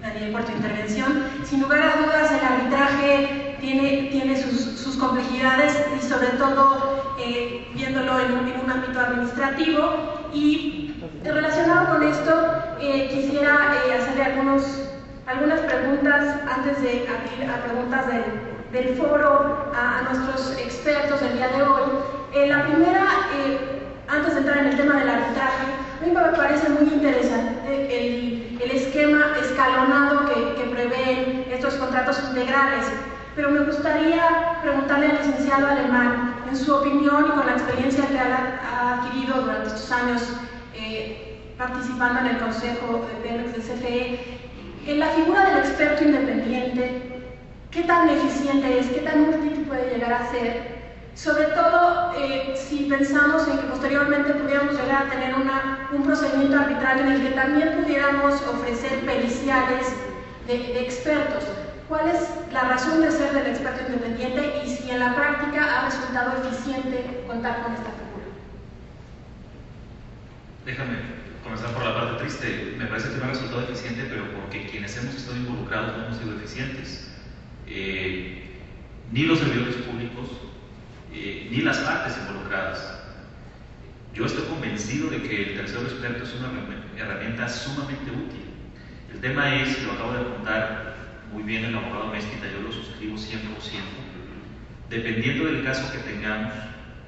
Daniel, por tu intervención. Sin lugar a dudas, el arbitraje tiene sus complejidades, y sobre todo viéndolo en un ámbito administrativo. Y relacionado con esto, quisiera hacerle algunas preguntas antes de abrir a preguntas del foro a nuestros expertos del día de hoy. La primera, antes de entrar en el tema del arbitraje, a mí me parece muy interesante el esquema escalonado que prevén estos contratos integrales, pero me gustaría preguntarle al licenciado Alemán, en su opinión y con la experiencia que ha adquirido durante estos años participando en el Consejo de Pemex de CFE, en la figura del experto independiente, ¿qué tan eficiente es? ¿Qué tan útil puede llegar a ser? Sobre todo si pensamos en que posteriormente pudiéramos llegar a tener un procedimiento arbitral en el que también pudiéramos ofrecer periciales de expertos. ¿Cuál es la razón de ser del experto independiente y si en la práctica ha resultado eficiente contar con esta figura? Déjame comenzar por la parte triste. Me parece que no ha resultado eficiente, pero porque quienes hemos estado involucrados no hemos sido eficientes. Ni los servidores públicos, ni las partes involucradas. Yo estoy convencido de que el tercero experto es una herramienta sumamente útil. El tema es, y lo acabo de apuntar muy bien el abogado Mezquita, yo lo suscribo 100%, dependiendo del caso que tengamos,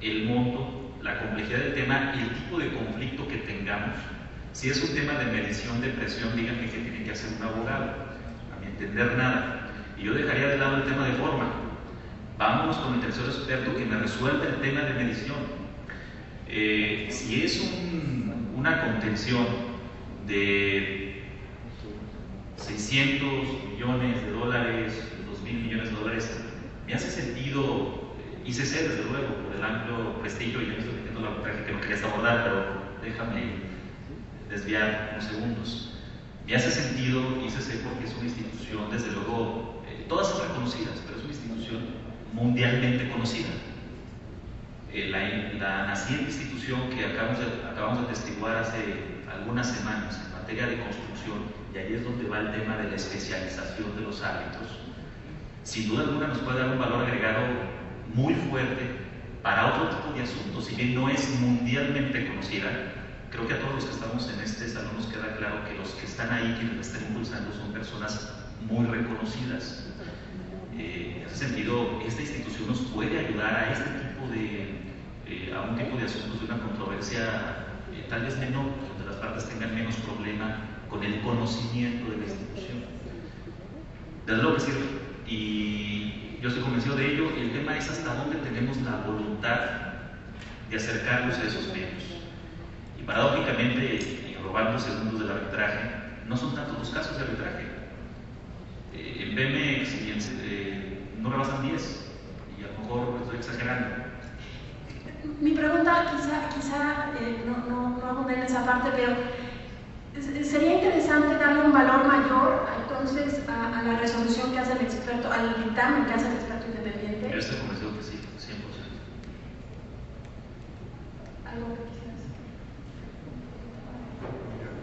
el monto, la complejidad del tema y el tipo de conflicto que tengamos. Si es un tema de medición de presión, díganme qué tiene que hacer un abogado. A mi entender, nada. Y yo dejaría de lado el tema de forma. Vámonos con el tercer experto que me resuelva el tema de medición. Si es una contención de 600 millones de dólares, 2.000 millones de dólares, me hace sentido, ICC desde luego, por el amplio prestigio, y yo me estoy metiendo la arbitraje que no querías abordar, pero déjame desviar unos segundos. Me hace sentido ICC porque es una institución, desde luego, todas son reconocidas, pero es una institución mundialmente conocida. La naciente institución que acabamos de atestiguar hace algunas semanas en materia de construcción, y ahí es donde va el tema de la especialización de los árbitros, sin duda alguna nos puede dar un valor agregado muy fuerte para otro tipo de asuntos. Si bien no es mundialmente conocida, creo que a todos los que estamos en este salón nos queda claro que los que están ahí, quienes la están impulsando, son personas muy reconocidas. En ese sentido, esta institución nos puede ayudar a este tipo a un tipo de asuntos de una controversia tal vez menor, donde las partes tengan menos problema con el conocimiento de la institución. Desde luego que sirve, y yo estoy convencido de ello, y el tema es hasta dónde tenemos la voluntad de acercarnos a esos medios. Y paradójicamente, y robando segundos del arbitraje, no son tantos los casos de arbitraje. En Pemex no rebasan 10, y a lo mejor estoy exagerando. Mi pregunta quizá no abundé en esa parte, pero sería interesante darle un valor mayor entonces a la resolución que hace el experto, al dictamen que hace el experto independiente. Yo estoy convencido que sí, 100%. ¿Algo que quisieras?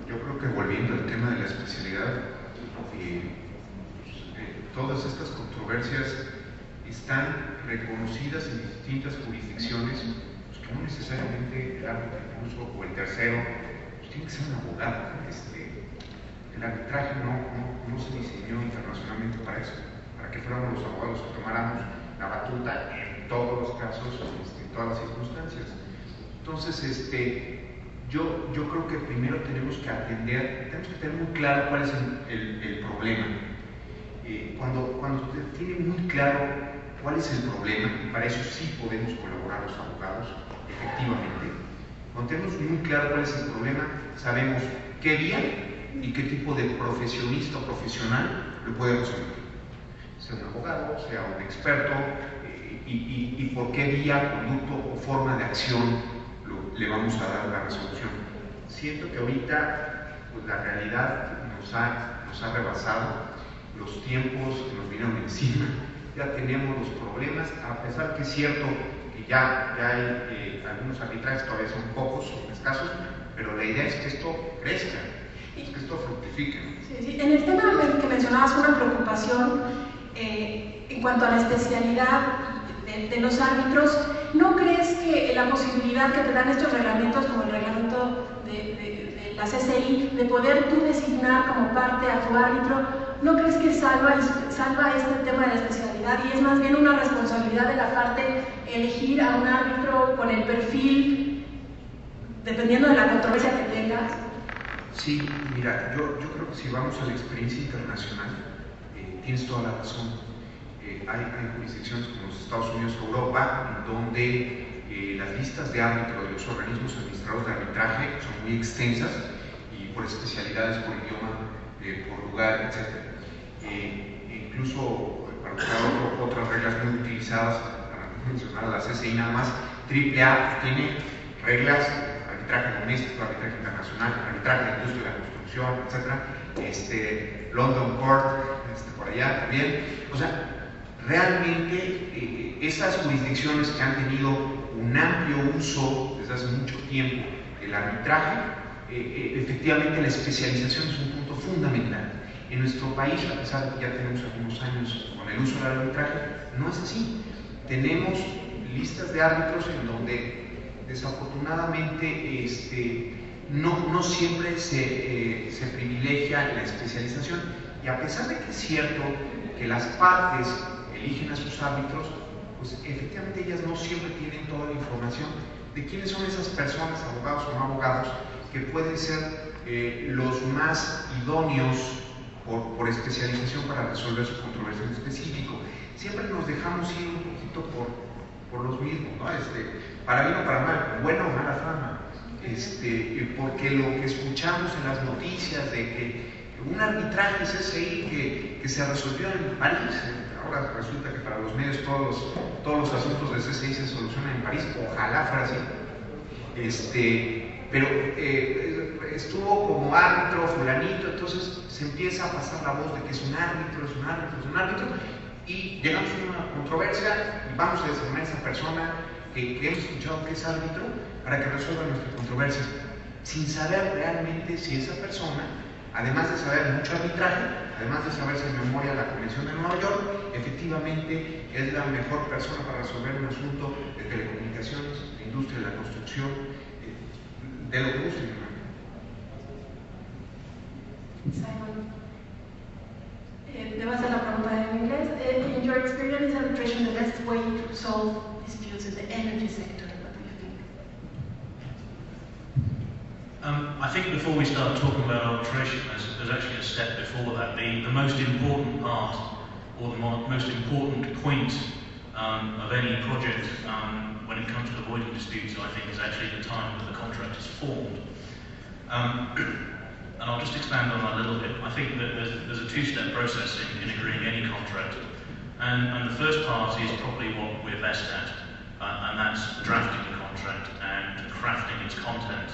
Yo creo que volviendo al tema de la especialidad, todas estas controversias están reconocidas en distintas jurisdicciones, pues que no necesariamente el árbitro incluso o el tercero pues tiene que ser un abogado. El arbitraje no se diseñó internacionalmente para eso, para que fuéramos los abogados que tomáramos la batuta en todos los casos, en todas las circunstancias. Entonces, yo creo que primero tenemos que tener muy claro cuál es el problema. Cuando usted tiene muy claro cuál es el problema, y para eso sí podemos colaborar los abogados, efectivamente, cuando tenemos muy claro cuál es el problema, sabemos qué vía y qué tipo de profesionista o profesional lo puede resolver. Sea un abogado, sea un experto, y por qué vía, conducto o forma de acción le vamos a dar la resolución. Siento que ahorita pues, la realidad nos ha rebasado, los tiempos que nos vinieron encima, ya tenemos los problemas, a pesar que es cierto que ya hay algunos arbitrajes, todavía son pocos, son escasos, pero la idea es que esto crezca, es que esto fructifique. Sí. En el tema que mencionabas, una preocupación en cuanto a la especialidad de los árbitros, ¿no crees que la posibilidad que te dan estos reglamentos, como el reglamento de la CCI, de poder tú designar como parte a tu árbitro, ¿no crees que salva este tema de la especialidad y es más bien una responsabilidad de la parte elegir a un árbitro con el perfil, dependiendo de la controversia que tengas? Sí, mira, yo creo que si vamos a la experiencia internacional, tienes toda la razón. Hay jurisdicciones como los Estados Unidos o Europa, en donde las listas de árbitros de los organismos administrados de arbitraje son muy extensas y por especialidades, por idioma, por lugar, etc. Incluso, para usar otras reglas muy utilizadas, para mencionar a la CCI nada más, AAA tiene reglas, arbitraje doméstico, arbitraje internacional, arbitraje de la industria de la construcción, etc. London Court, por allá también. O sea, realmente esas jurisdicciones que han tenido un amplio uso desde hace mucho tiempo del arbitraje, efectivamente la especialización es un punto fundamental. En nuestro país, a pesar de que ya tenemos algunos años con el uso del arbitraje, no es así. Tenemos listas de árbitros en donde desafortunadamente no siempre se privilegia la especialización, y a pesar de que es cierto que las partes eligen a sus árbitros, pues efectivamente ellas no siempre tienen toda la información de quiénes son esas personas, abogados o no abogados, que pueden ser los más idóneos por especialización para resolver su controversia en específico. Siempre nos dejamos ir un poquito por los mismos, ¿no? Para bien o para mal, buena o mala fama, porque lo que escuchamos en las noticias de que un arbitraje CCI que se resolvió en París, ahora resulta que para los medios todos los asuntos de CCI se solucionan en París, ojalá fuera así, pero estuvo como árbitro fulanito, entonces se empieza a pasar la voz de que es un árbitro, y llegamos a una controversia y vamos a designar a esa persona que hemos escuchado que es árbitro para que resuelva nuestra controversia, sin saber realmente si esa persona, además de saber mucho arbitraje, además de saberse en memoria la Convención de Nueva York, efectivamente es la mejor persona para resolver un asunto de telecomunicaciones, de industria de la construcción, de lo que guste. Simon, debo hacer la pregunta en inglés. In your experience, is arbitration the best way to solve disputes in the energy sector? What do you think? I think before we start talking about arbitration, there's actually a step before that. The most important part, or the most important point of any project when it comes to avoiding disputes, I think, is actually the time that the contract is formed. And I'll just expand on that a little bit. I think that there's a two-step process in agreeing any contract. And the first part is probably what we're best at, and that's drafting the contract and crafting its content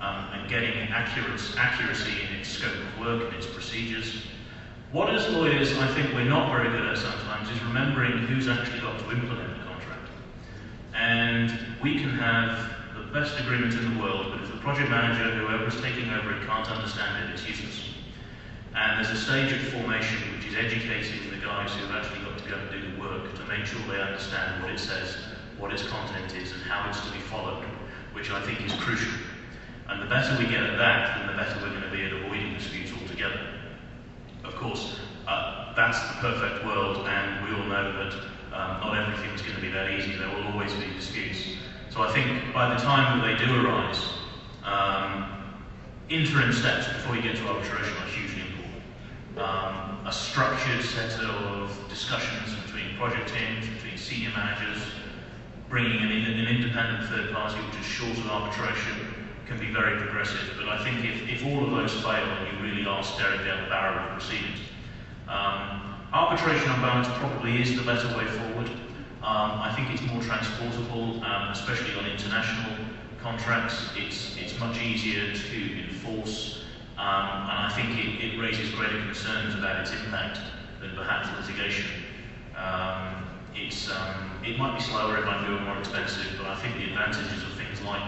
and getting accuracy in its scope of work and its procedures. What as lawyers I think we're not very good at sometimes is remembering who's actually got to implement the contract. And we can have the best agreement in the world, but if the project manager, whoever's taking over it, can't understand it, it's useless. And there's a stage of formation which is educating the guys who have actually got to go and do the work to make sure they understand what it says, what its content is, and how it's to be followed, which I think is crucial. And the better we get at that, then the better we're going to be at avoiding disputes altogether. Of course, that's the perfect world, and we all know that not everything's going to be that easy. There will always be disputes. So I think by the time that they do arise, interim steps before you get to arbitration are hugely important. A structured set of discussions between project teams, between senior managers, bringing in an independent third party which is short of arbitration can be very progressive. But I think if all of those fail, then you really are staring down the barrel of proceedings. Arbitration on balance probably is the better way forward. I think it's more transportable, especially on international contracts. It's much easier to enforce, and I think it raises greater concerns about its impact than perhaps litigation. It might be slower, it might be more expensive, but I think the advantages of things like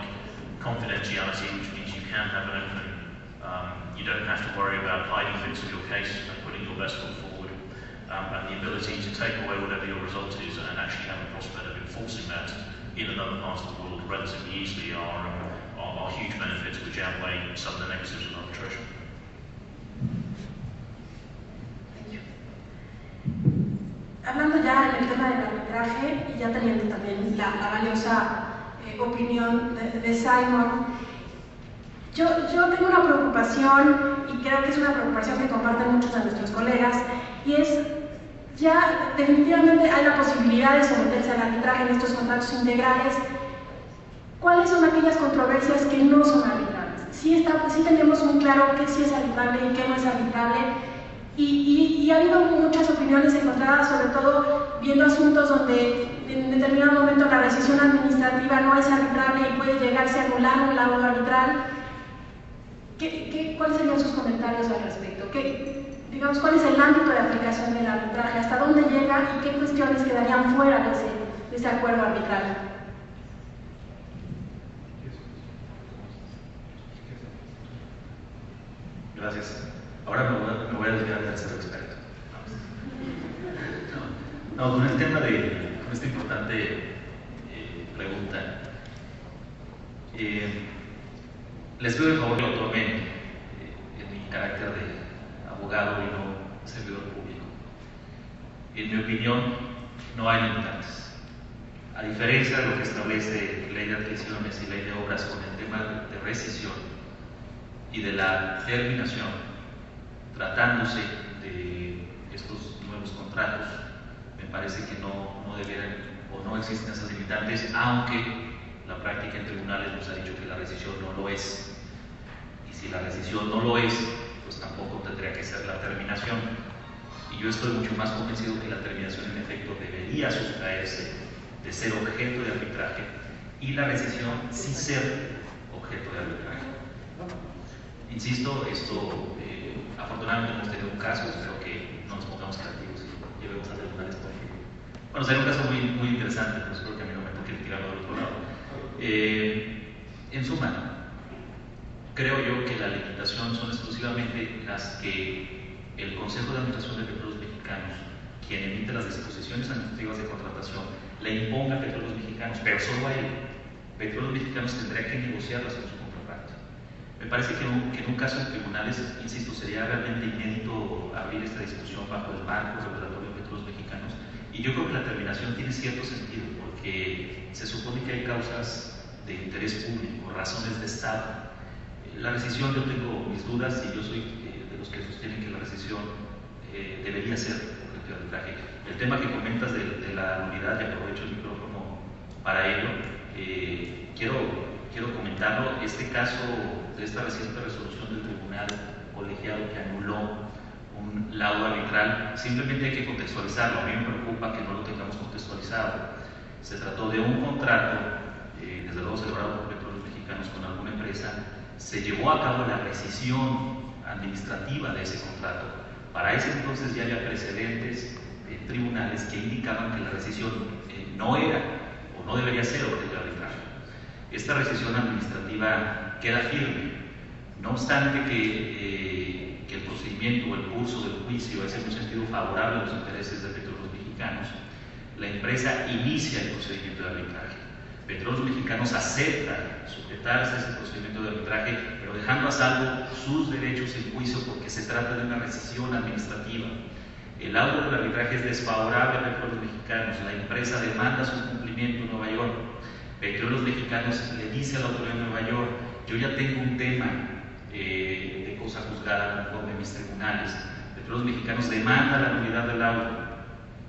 confidentiality, which means you can have an open, you don't have to worry about hiding things of your case and putting your best foot forward, and the ability to take away whatever your result is and actually have a prospect of enforcing that in another part of the world relatively easily are huge benefits which outweigh some of the negatives of arbitration. Thank you. Hablando ya en el tema del arbitraje y ya teniendo también la valiosa opinión de Simon, yo tengo una preocupación y creo que es una preocupación que comparten muchos de nuestros colegas, y es ya definitivamente hay la posibilidad de someterse al arbitraje en estos contratos integrales. ¿Cuáles son aquellas controversias que no son arbitrables? Sí tenemos muy claro qué sí es arbitrable y qué no es arbitrable, y ha habido muchas opiniones encontradas, sobre todo viendo asuntos donde en determinado momento la decisión administrativa no es arbitrable y puede llegarse a anular un laudo arbitral. ¿Cuáles serían sus comentarios al respecto? Digamos, ¿cuál es el ámbito de aplicación del arbitraje? ¿Hasta dónde llega y qué cuestiones quedarían fuera de ese acuerdo arbitral? Gracias. Ahora me voy a desviar del ser experto. No, con el tema con esta importante pregunta, les pido el favor que lo tomen en mi carácter de abogado y no servidor público. En mi opinión, no hay limitantes. A diferencia de lo que establece ley de adquisiciones y ley de obras con el tema de rescisión y de la terminación, tratándose de estos nuevos contratos, me parece que no debieran o no existen esas limitantes, aunque la práctica en tribunales nos ha dicho que la rescisión no lo es. Y si la rescisión no lo es, pues tampoco tendría que ser la terminación. Y yo estoy mucho más convencido que la terminación en efecto debería sustraerse de ser objeto de arbitraje y la rescisión sí ser objeto de arbitraje. Insisto, esto afortunadamente hemos tenido un caso, espero que no nos pongamos creativos y llevemos a tribunales porque, bueno, sería un caso muy interesante, pero espero que a mí no me toque tirarlo del otro lado. En suma, creo yo que la limitación son exclusivamente las que el Consejo de Administración de Petróleos Mexicanos, quien emite las disposiciones administrativas de contratación, le imponga a Petróleos Mexicanos, pero solo a él. Petróleos Mexicanos tendría que negociarlas en su contraparte. Me parece que en un caso de tribunales, insisto, sería realmente inédito abrir esta discusión bajo el marco regulatorio de Petróleos Mexicanos, y yo creo que la terminación tiene cierto sentido, porque se supone que hay causas de interés público, razones de Estado. La rescisión, yo tengo mis dudas y yo soy de los que sostienen que la rescisión debería ser objeto de arbitraje. El tema que comentas de la nulidad, y aprovecho el micrófono para ello, quiero comentarlo. Este caso de esta reciente resolución del tribunal colegiado que anuló un laudo arbitral, simplemente hay que contextualizarlo. A mí me preocupa que no lo tengamos contextualizado. Se trató de un contrato, desde luego celebrado por Petróleos Mexicanos con alguna empresa. Se llevó a cabo la rescisión administrativa de ese contrato. Para ese entonces ya había precedentes en tribunales que indicaban que la rescisión no era o no debería ser objeto de arbitraje. Esta rescisión administrativa queda firme, no obstante que el procedimiento o el curso del juicio es en un sentido favorable a los intereses de Petróleos Mexicanos. La empresa inicia el procedimiento de arbitraje. Petróleos Mexicanos acepta sujetarse a ese procedimiento de arbitraje, pero dejando a salvo sus derechos en juicio porque se trata de una rescisión administrativa. El laudo del arbitraje es desfavorable a Petróleos Mexicanos. La empresa demanda su cumplimiento en Nueva York. Petróleos Mexicanos le dice a la autoridad de Nueva York: yo ya tengo un tema de cosa juzgada conforme a mis tribunales. Petróleos Mexicanos demanda la nulidad del laudo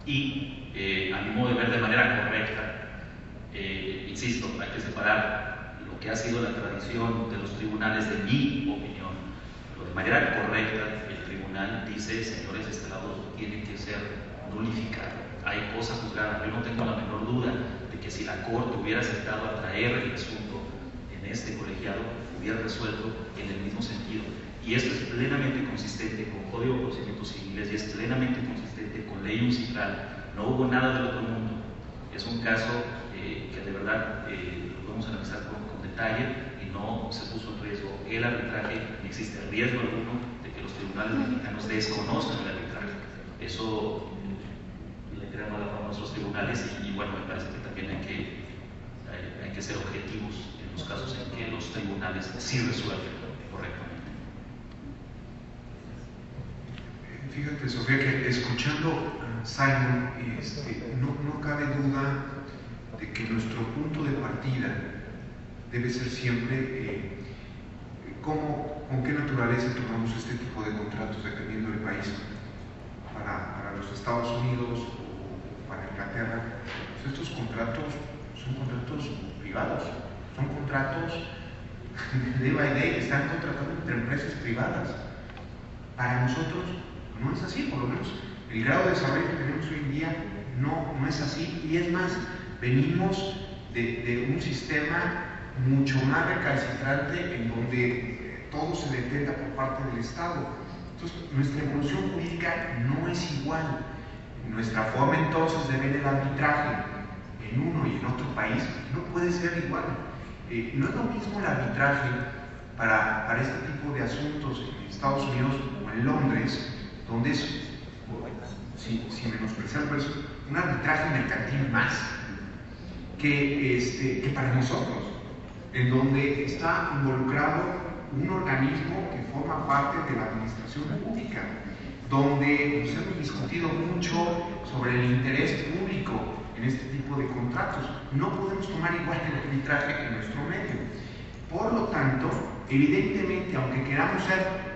y, a mi modo de ver, de manera correcta, insisto, hay que separar lo que ha sido la tradición de los tribunales de mi opinión, pero de manera correcta el tribunal dice: señores, este laudo tiene que ser nulificado, hay cosa juzgada. Yo no tengo la menor duda de que si la Corte hubiera aceptado a traer el asunto en este colegiado, hubiera resuelto en el mismo sentido. Y esto es plenamente consistente con Código de Procedimientos Civiles y es plenamente consistente con Ley Municipal. No hubo nada del otro mundo. Es un caso que de verdad lo podemos analizar con detalle y no se puso en riesgo el arbitraje, ni existe riesgo alguno de que los tribunales mexicanos desconozcan el arbitraje. Eso le crea mala fama a nuestros tribunales y bueno, me parece que también hay que ser objetivos en los casos en que los tribunales sí resuelven correctamente. Fíjate, Sofía, que escuchando a Simon, no cabe duda de que nuestro punto de partida debe ser siempre con qué naturaleza tomamos este tipo de contratos dependiendo del país. Para los Estados Unidos o para Inglaterra, pues estos contratos son contratos privados, son contratos day by day, están contratando entre empresas privadas. Para nosotros no es así, por lo menos el grado de desarrollo que tenemos hoy en día no es así, y es más, venimos de un sistema mucho más recalcitrante en donde todo se detenta por parte del Estado. Entonces, nuestra evolución jurídica no es igual. Nuestra forma entonces de ver el arbitraje en uno y en otro país no puede ser igual. No es lo mismo el arbitraje para este tipo de asuntos en Estados Unidos o en Londres, donde es, sin menospreciar, pues, un arbitraje mercantil más que para nosotros, en donde está involucrado un organismo que forma parte de la administración pública, donde nos hemos discutido mucho sobre el interés público en este tipo de contratos. No podemos tomar igual el arbitraje en nuestro medio. Por lo tanto, evidentemente, aunque queramos ser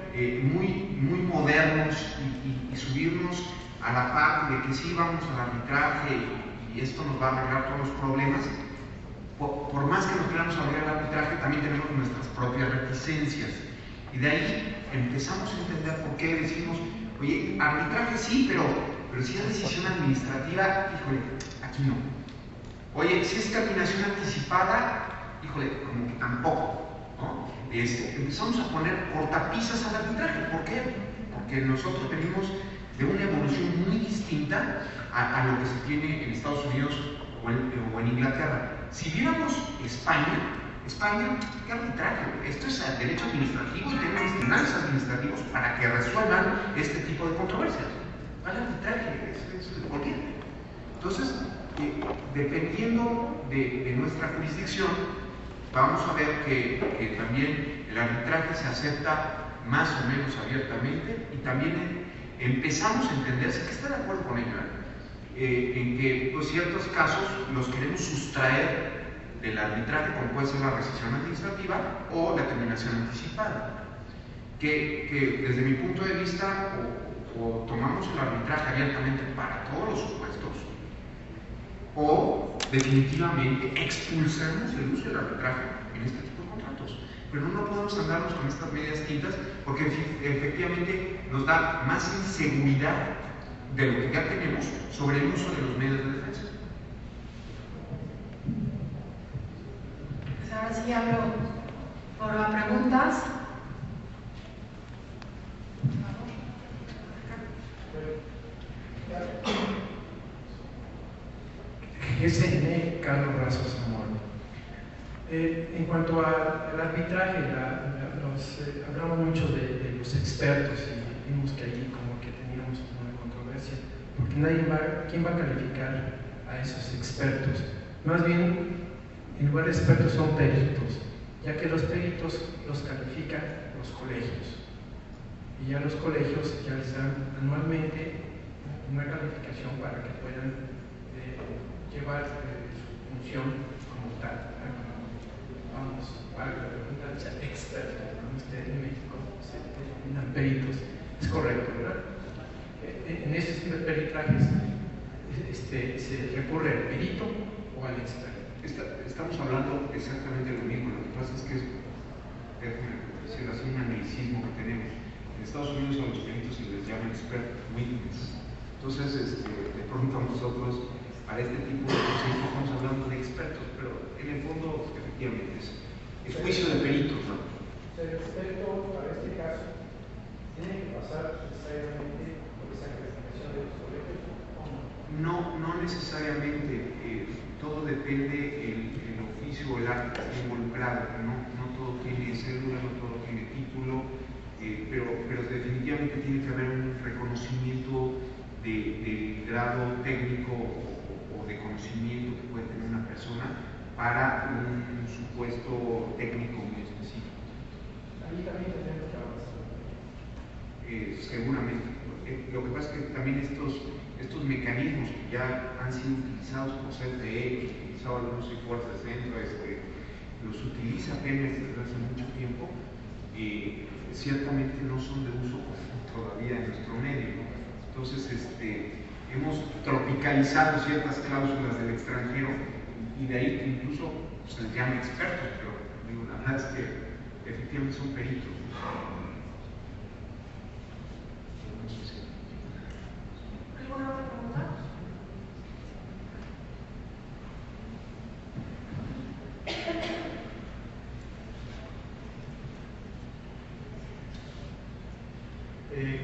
muy modernos y subirnos a la parte de que sí vamos al arbitraje y esto nos va a arreglar todos los problemas, por más que nos queramos abrir al arbitraje, también tenemos nuestras propias reticencias. Y de ahí empezamos a entender por qué decimos, oye, arbitraje sí, pero si es decisión administrativa, híjole, aquí no. Oye, si es terminación anticipada, híjole, como que tampoco, ¿no? Empezamos a poner cortapisas al arbitraje. ¿Por qué? Porque nosotros venimos de una evolución muy distinta a lo que se tiene en Estados Unidos o en Inglaterra. Si viéramos España, ¿qué arbitraje? Esto es derecho administrativo y tenemos tribunales administrativos para que resuelvan este tipo de controversias. ¿Cuál arbitraje? ¿Por qué? Entonces, dependiendo de nuestra jurisdicción, vamos a ver que también el arbitraje se acepta más o menos abiertamente y también empezamos a entender, sí que está de acuerdo con ello, en que pues, ciertos casos los queremos sustraer del arbitraje, como puede ser la rescisión administrativa o la terminación anticipada, que desde mi punto de vista o tomamos el arbitraje abiertamente para todos los supuestos o definitivamente expulsamos el uso del arbitraje en este tipo de contratos. Pero no podemos andarnos con estas medias tintas porque efectivamente nos da más inseguridad de lo que ya tenemos sobre el uso de los medios de defensa. Pues ahora sí abro por preguntas. GCN, Carlos Razo Zamora. En cuanto al arbitraje, hablamos mucho de los expertos y vimos que ahí como que teníamos una controversia, porque ¿quién va a calificar a esos expertos? Más bien, en lugar de expertos son peritos, ya que los peritos los califican los colegios. Y ya los colegios ya les dan anualmente una calificación para que puedan llevar su función como tal, vamos, para la redundancia, expertos, ¿no? Ustedes en México se denominan peritos, es correcto, ¿verdad? En esos peritrajes se recurre al perito o al experto. Estamos hablando exactamente de lo mismo, lo que pasa es que es un anglicismo que tenemos. En Estados Unidos a los peritos se les llama expert witness. Entonces, de pronto nosotros para este tipo de procesos estamos hablando de expertos, pero en el fondo efectivamente es juicio de peritos, ¿no? El experto para este caso tiene que pasar necesariamente por esa calificación de los colegios o no? No necesariamente, todo depende el oficio o el arte que esté involucrado, no todo tiene cédula, no todo tiene título, pero definitivamente tiene que haber un reconocimiento del grado técnico o de conocimiento que puede tener una persona para un supuesto técnico muy específico. Ahí también tenemos que avanzar. Seguramente. Lo que pasa es que también estos mecanismos que ya han sido utilizados por CFE, los utilizaba el uso y fuerza de centro, los utiliza Pemex desde hace mucho tiempo, ciertamente no son de uso todavía en nuestro medio, ¿no? Entonces, hemos tropicalizado ciertas cláusulas del extranjero y de ahí que incluso se les llama expertos, pero digo, la verdad es que efectivamente son peritos. ¿Alguna otra pregunta?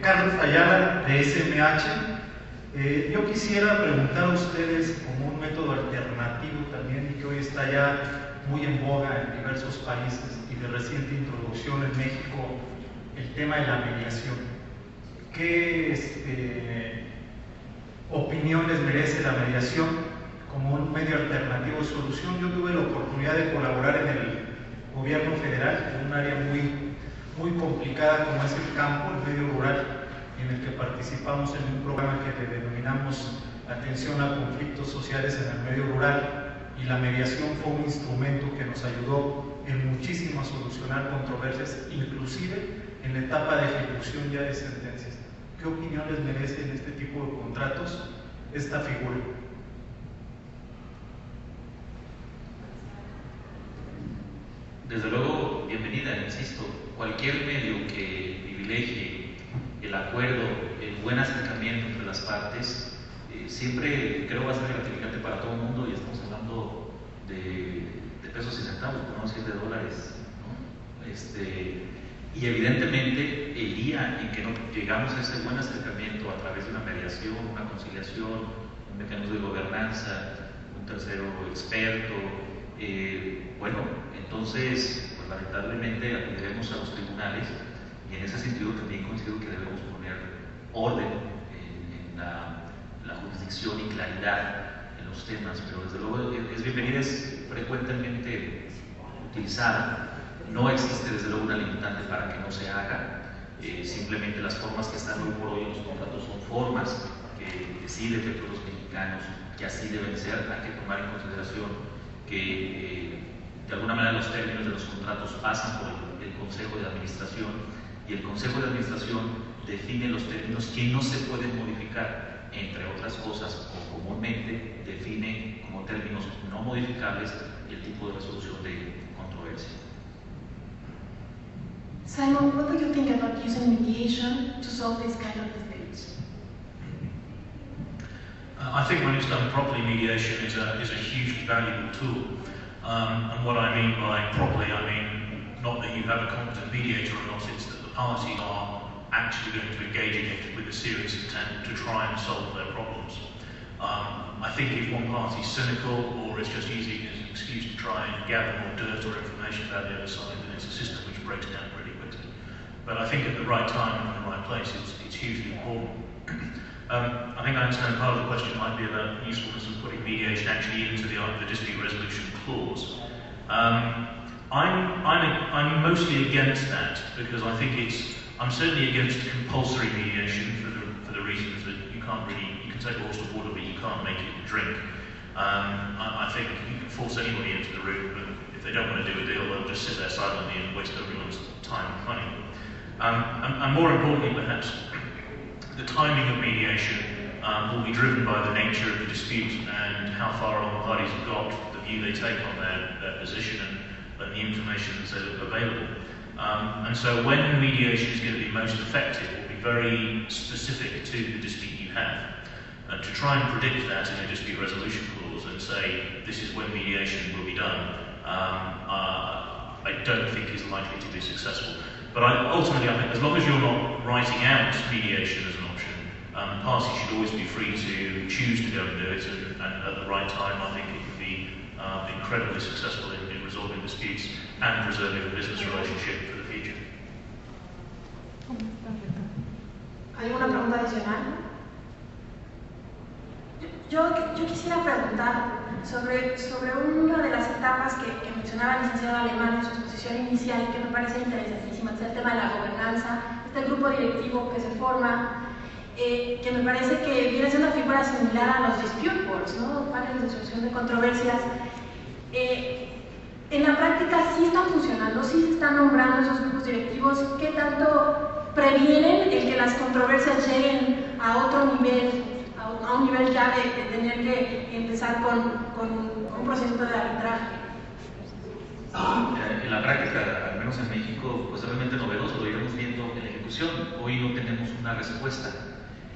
Carlos Ayala, de SMH. Yo quisiera preguntar a ustedes como un método alternativo también y que hoy está ya muy en boga en diversos países y de reciente introducción en México, el tema de la mediación. ¿Qué opinión les merece la mediación como un medio alternativo de solución? Yo tuve la oportunidad de colaborar en el gobierno federal, en un área muy complicada como es el campo, el medio rural, en el que participamos en un programa que le denominamos atención a conflictos sociales en el medio rural, y la mediación fue un instrumento que nos ayudó en muchísimo a solucionar controversias, inclusive en la etapa de ejecución ya de sentencias. ¿Qué opinión les merece en este tipo de contratos esta figura? Desde luego, bienvenida, insisto. Cualquier medio que privilegie el acuerdo, el buen acercamiento entre las partes, siempre creo va a ser gratificante para todo el mundo, y estamos hablando de pesos y centavos, por no decir de dólares, ¿no? Y evidentemente el día en que no llegamos a ese buen acercamiento a través de una mediación, una conciliación, un mecanismo de gobernanza, un tercero experto, bueno, entonces pues lamentablemente acudiremos a los tribunales, y en ese sentido también considero que debemos poner orden en la jurisdicción y claridad en los temas, pero desde luego es bienvenida, es frecuentemente utilizada. No existe desde luego una limitante para que no se haga, simplemente las formas que están hoy por hoy en los contratos son formas que sí defectos los mexicanos, que así deben ser. Hay que tomar en consideración que de alguna manera los términos de los contratos pasan por el Consejo de Administración, y el Consejo de Administración define los términos que no se pueden modificar, entre otras cosas, o comúnmente define como términos no modificables el tipo de resolución de controversia. Simon, what do you think about using mediation to solve this kind of disputes? I think when it's done properly, mediation is a hugely valuable tool. And what I mean by properly, I mean not that you have a competent mediator or not, it's that the parties are actually going to engage in it with a serious intent to try and solve their problems. I think if one party is cynical, or it's just using it as an excuse to try and gather more dirt or information about the other side, then it's a system which breaks down really quickly. But I think at the right time and in the right place, it's hugely important. I think I understand part of the question might be about the usefulness of putting mediation actually into the dispute resolution clause. I'm mostly against that, because I think I'm certainly against compulsory mediation for the reasons that you can take a horse to water, but you can't make it drink. I think you can force anybody into the room, but if they don't want to do a deal, they'll just sit there silently and waste everyone's time and money. And more importantly, perhaps, the timing of mediation will be driven by the nature of the dispute and how far along the parties have got, the view they take on their position, and the information that's available. And so when mediation is going to be most effective, will be very specific to the dispute you have. And to try and predict that in a dispute resolution clause and say this is when mediation will be done, I don't think is likely to be successful. But ultimately, I think as long as you're not writing out mediation as an option, parties should always be free to choose to go and do it, and at the right time, I think it can be incredibly successful in resolving disputes and preserving a business relationship for the future. ¿Alguna pregunta adicional? Yo quisiera preguntar sobre una de las etapas que mencionaba el licenciado Alemán en su exposición inicial, que me parece interesantísima, es el tema de la gobernanza, este grupo directivo que se forma, que me parece que viene siendo una figura similar a los dispute boards, ¿no? Paneles de solución de controversias. En la práctica sí están funcionando, sí se están nombrando esos grupos directivos. ¿Qué tanto previenen el que las controversias lleguen a otro nivel, a un nivel ya de tener que empezar con un proceso de arbitraje? En la práctica, al menos en México, pues realmente novedoso, lo iremos viendo en la ejecución. Hoy no tenemos una respuesta.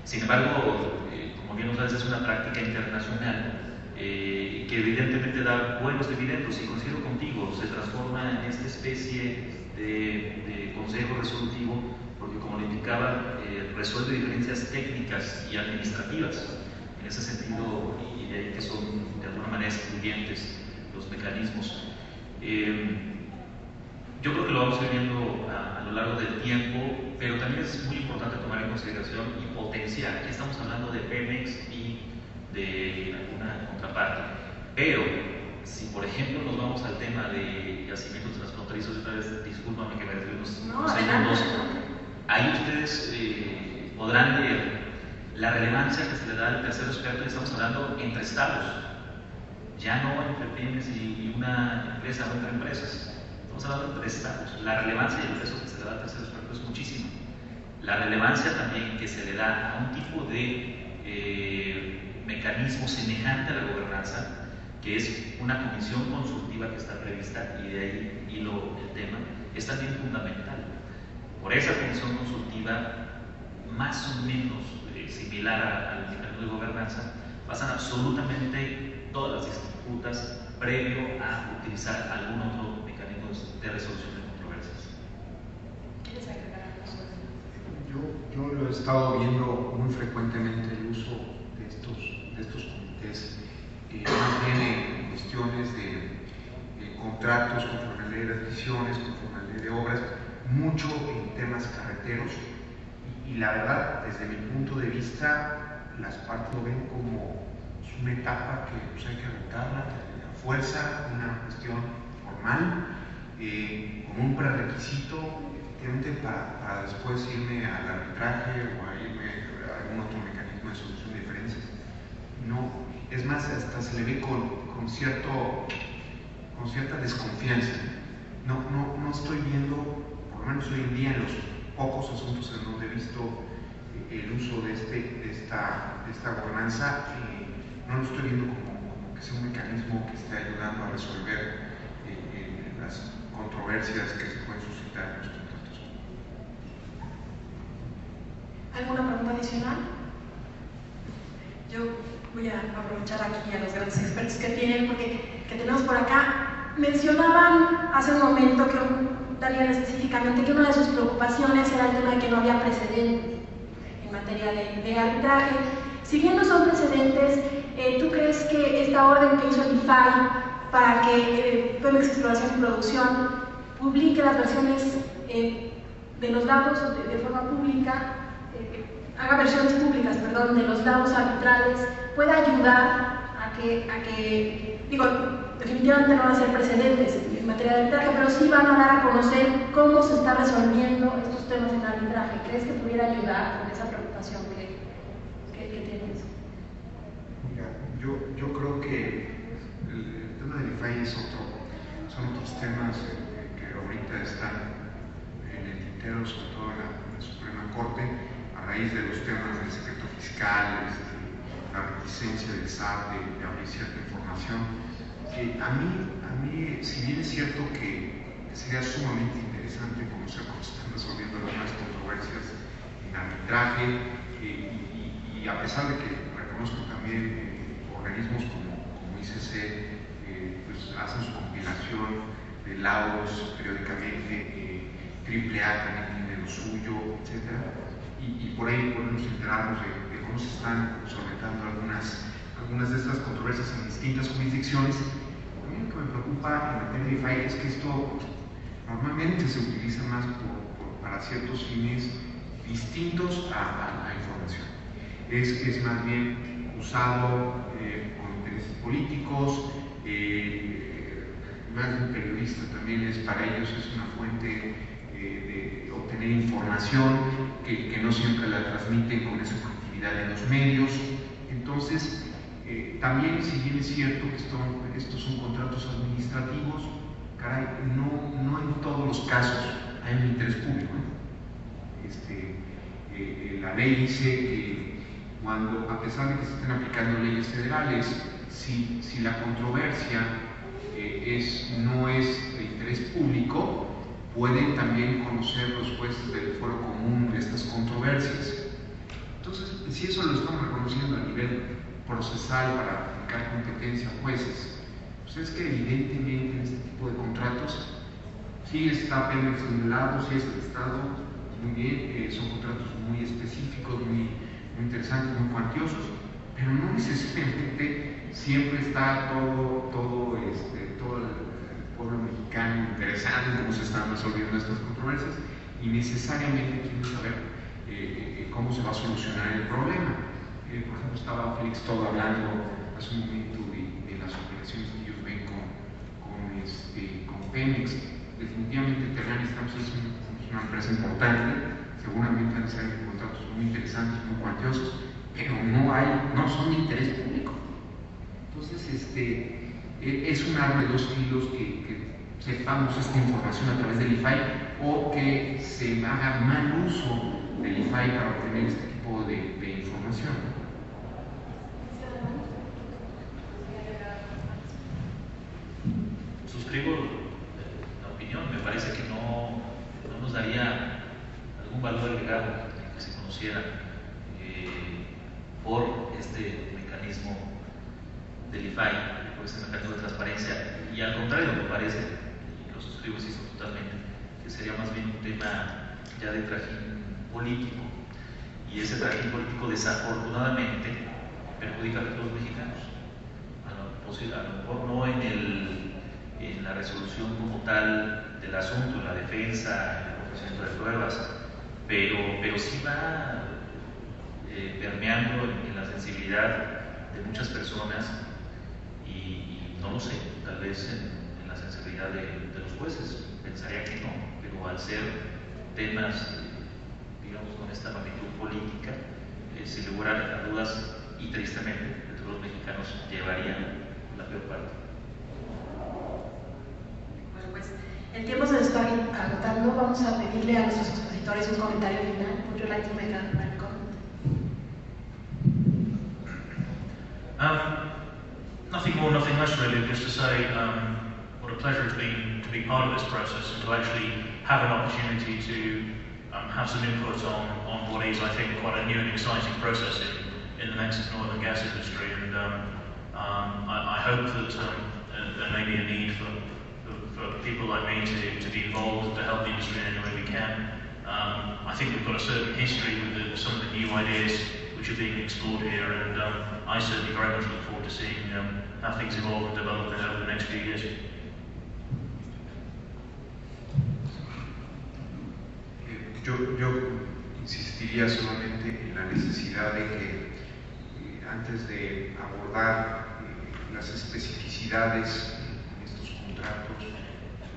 Sin embargo, como bien lo sabes, es una práctica internacional que evidentemente da buenos dividendos, y coincido contigo, se transforma en esta especie de consejo resolutivo, porque como le indicaba, resuelve diferencias técnicas y administrativas. En ese sentido, y de ahí que son de alguna manera excluyentes los mecanismos. Yo creo que lo vamos a ir viendo a lo largo del tiempo, pero también es muy importante tomar en consideración y potenciar. Aquí estamos hablando de Pemex y de alguna contraparte, pero si por ejemplo nos vamos al tema de yacimientos transfronterizos, otra vez discúlpame que me refiero unos segundos, ahí ustedes podrán leer la relevancia que se le da al tercer experto, estamos hablando entre estados, ya no entre pymes y una empresa o entre empresas, estamos hablando entre estados. La relevancia y el peso que se le da al tercer experto es muchísimo. La relevancia también que se le da a un tipo de mecanismo semejante a la gobernanza, que es una comisión consultiva que está prevista, y de ahí hilo el tema, es también fundamental. Por esa comisión consultiva, más o menos similar al mecanismo de gobernanza, pasan absolutamente todas las disputas previo a utilizar algún otro mecanismo de resolución de controversias. ¿Quieres agregar algo? Yo lo he estado viendo muy frecuentemente, el uso de estos comités, más bien en cuestiones de contratos, conforme a la ley de adquisiciones, conforme a la ley de obras, mucho en temas carreteros, y la verdad, desde mi punto de vista, las partes lo ven como una etapa que pues, hay que agotarla a fuerza, una cuestión formal, como un prerequisito, efectivamente, para después irme al arbitraje o a irme a algún otro mecanismo de solución de diferencias. No, es más, hasta se le ve con cierta desconfianza. No estoy viendo, por lo menos hoy en día, en los pocos asuntos en donde he visto el uso de esta gobernanza, no lo estoy viendo como que sea un mecanismo que esté ayudando a resolver las controversias que se pueden suscitar en los contratos. ¿Alguna pregunta adicional? Yo voy a aprovechar aquí a los grandes expertos que tenemos por acá. Mencionaban hace un momento, Daniel específicamente, que una de sus preocupaciones era el tema de que no había precedentes en materia de arbitraje. Si bien no son precedentes, ¿tú crees que esta orden que hizo el IFAI para que Pemex Exploración y Producción publique las versiones de los laudos de forma pública, haga versiones públicas, perdón, de los laudos arbitrales, pueda ayudar a que digo, definitivamente no van a ser precedentes en materia de arbitraje, pero sí van a dar a conocer cómo se está resolviendo estos temas en arbitraje? ¿Crees que pudiera ayudar con esa preocupación que tienes? Mira, yo creo que el tema del IFAI son otros temas que ahorita están en el tintero, sobre todo en la Suprema Corte, a raíz de los temas del secreto fiscal, la reticencia del SAT de abrir cierta información. A mí, si bien es cierto que sería sumamente interesante conocer cómo se están resolviendo las nuevas controversias en arbitraje, y a pesar de que reconozco también organismos como ICC pues hacen su compilación de laudos periódicamente, AAA también tiene lo suyo, etc. Y por ahí podemos enterarnos de cómo se están solventando algunas de estas controversias en distintas jurisdicciones. Lo único que me preocupa en materia de IFAI es que esto normalmente se utiliza más para ciertos fines distintos a la información. Es más bien usado por intereses políticos, más de un periodista también para ellos es una fuente de obtener información que no siempre la transmiten con esa objetividad en los medios. Entonces, también, si bien es cierto que estos son contratos administrativos, caray, no en todos los casos hay un interés público. La ley dice que cuando, a pesar de que se estén aplicando leyes federales, si la controversia no es de interés público, pueden también conocer los jueces del foro común de estas controversias. Entonces, si eso lo estamos reconociendo a nivel procesal para aplicar competencia a jueces, pues es que evidentemente en este tipo de contratos sí está Pemex en un lado, sí es el Estado, muy bien, son contratos muy específicos, muy interesantes, muy cuantiosos, pero no necesariamente siempre está todo el pueblo mexicano interesado en cómo se están resolviendo estas controversias, y necesariamente quieren saber cómo se va a solucionar el problema. Por ejemplo, estaba Félix Todd hablando hace un momento de las operaciones que ellos ven con Pemex. Definitivamente Terran Stamps es una empresa importante, seguramente han de ser contratos muy interesantes, muy cuantiosos, pero no son de interés público. Entonces, es un arma de dos filos que sepamos esta información a través del IFAI o que se haga mal uso del IFAI para obtener este tipo de información. Suscribo la opinión, me parece que no nos daría algún valor agregado que se conociera por este mecanismo del IFAI, por este mecanismo de transparencia, y al contrario me parece, y lo suscribo totalmente, que sería más bien un tema ya de trajín político, y ese trajín político desafortunadamente perjudica a todos los mexicanos. A lo mejor no en la resolución como tal del asunto, en la defensa, en el ofrecimiento de pruebas, pero sí va permeando en la sensibilidad de muchas personas y no lo sé, tal vez en la sensibilidad de los jueces, pensaría que no, pero al ser temas, digamos, con esta magnitud política, sin lugar a dudas y tristemente, de todos los mexicanos llevarían la peor parte. Bueno, pues el tiempo se nos está agotando. Vamos a pedirle a nuestros expositores un comentario final. Would you like to make a comment? Nothing more, nothing less, really. Just to say what a pleasure it's been to be part of this process and to actually have an opportunity to have some input on what is, I think, quite a new and exciting process in the Mexican oil and gas industry. And I hope that there may be a need for people like me to be involved and to help the industry in any way we can. I think we've got a certain history with some of the new ideas which are being explored here, and I certainly very much look forward to seeing how things evolve and develop over the next few years. Yo insistiría solamente en la necesidad de que antes de abordar las especificidades de estos contratos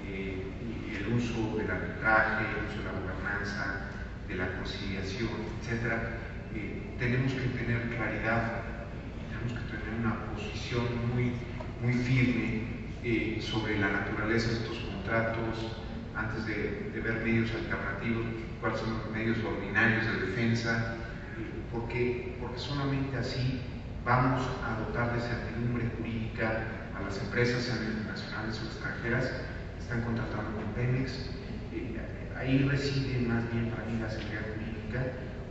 y el uso del arbitraje, el uso de la gobernanza, de la conciliación, etcétera, tenemos que tener claridad, tenemos que tener una posición muy firme sobre la naturaleza de estos contratos antes de ver medios alternativos, cuáles son los medios ordinarios de defensa, porque solamente así vamos a dotar de certidumbre jurídica a las empresas, sean nacionales o extranjeras, que están contratando con Pemex. Ahí reside más bien para mí la seguridad jurídica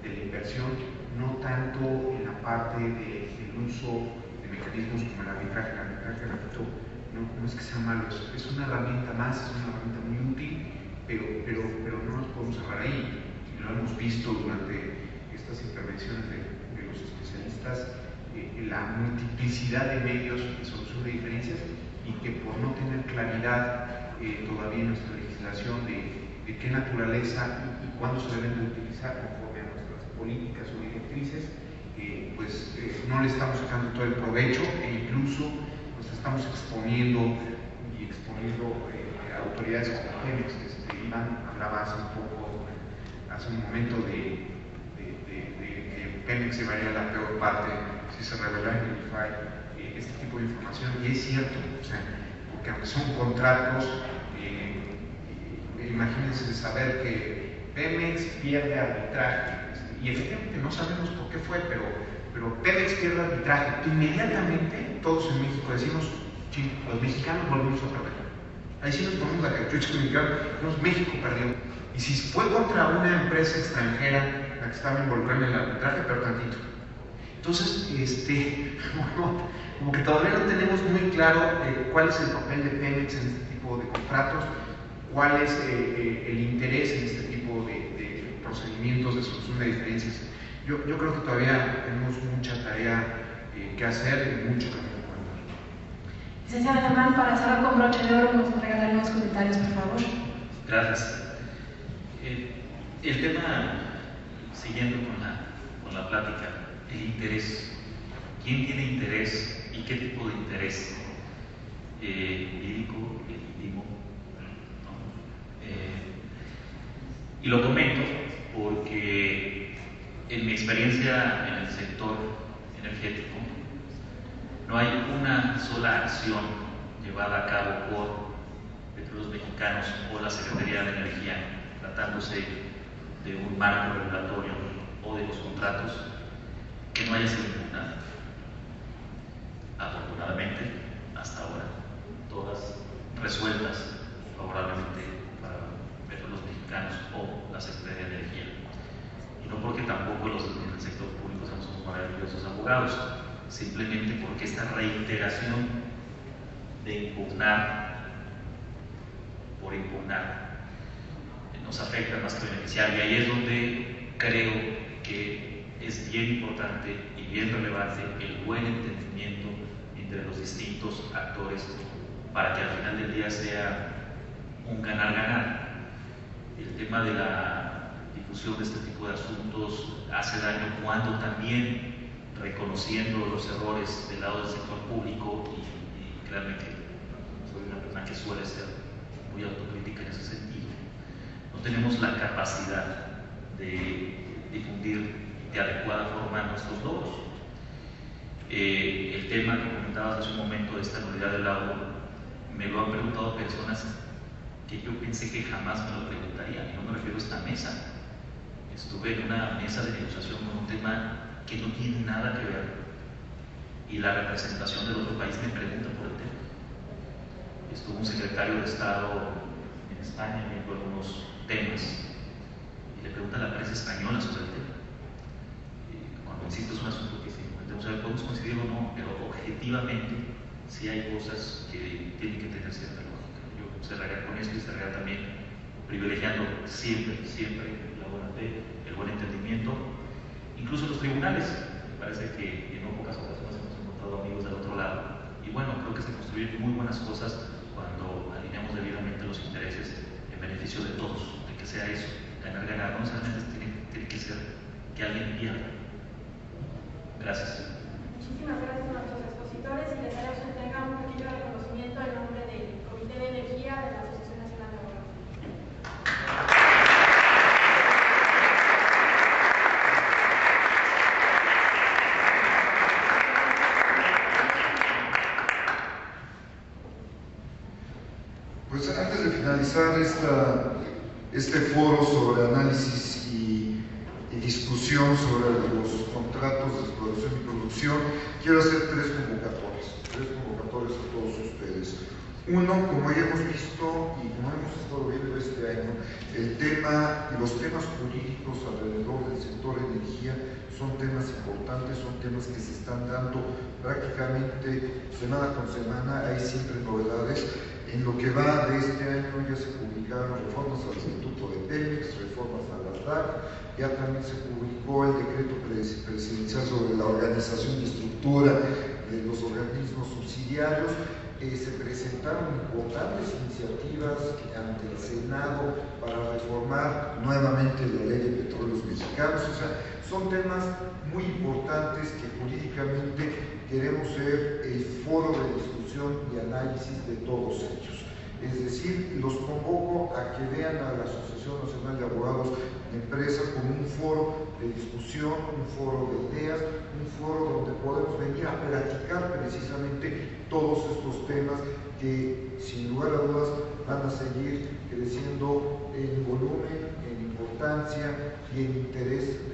de la inversión, no tanto en la parte del uso de mecanismos como el arbitraje. El arbitraje, repito, no es que sea malo, es una herramienta más, es una herramienta muy útil, pero no nos podemos cerrar ahí. Y lo hemos visto durante estas intervenciones de los especialistas, la multiplicidad de medios de solución de diferencias, y que por no tener claridad todavía en nuestra legislación de qué naturaleza y cuándo se deben de utilizar conforme a nuestras políticas o directrices, pues no le estamos sacando todo el provecho, e incluso nos estamos exponiendo a autoridades como Pemex. Iván hablaba hace un momento de que Pemex llevaría la peor parte si se revelara en el IFAI este tipo de información, y es cierto, o sea, porque aunque son contratos, imagínense de saber que Pemex pierde arbitraje, y efectivamente no sabemos por qué fue, pero Pemex pierde arbitraje, inmediatamente todos en México decimos, los mexicanos volvemos a perder. Ahí sí nos ponemos la cachucha mexicana, México perdió. Y si fue contra una empresa extranjera la que estaba involucrada en el arbitraje, pero tantito. Entonces, como que todavía no tenemos muy claro cuál es el papel de Pemex en este tipo de contratos, cuál es el interés en este tipo de procedimientos de solución de diferencias. Yo creo que todavía tenemos mucha tarea que hacer y mucho camino. Licenciada Alemán, para cerrar con broche de oro, nos regalaría unos comentarios, por favor. Gracias. El tema, siguiendo con la plática, el interés. ¿Quién tiene interés y qué tipo de interés? Jurídico, legítimo, ¿no? Y lo comento porque En mi experiencia en el sector energético, no hay una sola acción llevada a cabo por Petróleos Mexicanos o la Secretaría de Energía, tratándose de un marco regulatorio o de los contratos, que no haya sido impugnada. Afortunadamente, hasta ahora, todas resueltas favorablemente para Petróleos Mexicanos o la Secretaría de Energía. Y no porque tampoco los del sector público somos maravillosos abogados, simplemente porque esta reiteración de impugnar por impugnar nos afecta más que beneficiar, y ahí es donde creo que es bien importante y bien relevante el buen entendimiento entre los distintos actores para que al final del día sea un ganar-ganar. El tema de la difusión de este tipo de asuntos hace daño cuando también, reconociendo los errores del lado del sector público, y créanme que soy una persona que suele ser muy autocrítica en ese sentido, no tenemos la capacidad de difundir de adecuada forma nuestros logros. El tema que comentabas hace un momento de esta nulidad del laudo, me lo han preguntado personas que yo pensé que jamás me lo preguntarían, y no me refiero a esta mesa. Estuve en una mesa de negociación con un tema que no tiene nada que ver, y la representación del otro país me pregunta por el tema. Estuvo un secretario de Estado en España viendo algunos temas y le pregunta a la prensa española sobre el tema. Cuando insisto, es un asunto que podemos coincidir o no, pero objetivamente sí hay cosas que tienen que tener cierta lógica. Yo cerraría con esto y cerraría también privilegiando siempre la buena fe, el buen entendimiento, incluso los tribunales. Me parece que en no pocas ocasiones hemos encontrado amigos del otro lado, y bueno, creo que se construyen muy buenas cosas cuando alineamos debidamente los intereses en beneficio de todos, de que sea eso, ganar-ganar. No necesariamente tiene que ser que alguien pierda. Gracias. Muchísimas gracias a nuestros expositores, y les haré que tengan un pequeño reconocimiento en nombre del Comité de Energía de la Asociación Nacional de Abogados. Pues antes de finalizar este foro sobre análisis y discusión sobre los contratos de exploración y producción, quiero hacer tres convocatorias a todos ustedes. Uno, como ya hemos visto y como hemos estado viendo este año, el tema y los temas jurídicos alrededor del sector energía son temas importantes, son temas que se están dando prácticamente semana con semana. Hay siempre novedades. En lo que va de este año ya se publicaron reformas al Estatuto de Pemex, reformas a la DAC, ya también se publicó el decreto presidencial sobre la organización y estructura de los organismos subsidiarios. Se presentaron importantes iniciativas ante el Senado para reformar nuevamente la ley de petróleos mexicanos. O sea, son temas muy importantes que jurídicamente queremos ser el foro de discusión y análisis de todos ellos. Es decir, los convoco a que vean a la Asociación Nacional de Abogados de Empresas como un foro de discusión, un foro de ideas, un foro donde podemos venir a platicar precisamente todos estos temas que, sin lugar a dudas, van a seguir creciendo en volumen, en importancia y en interés de todos.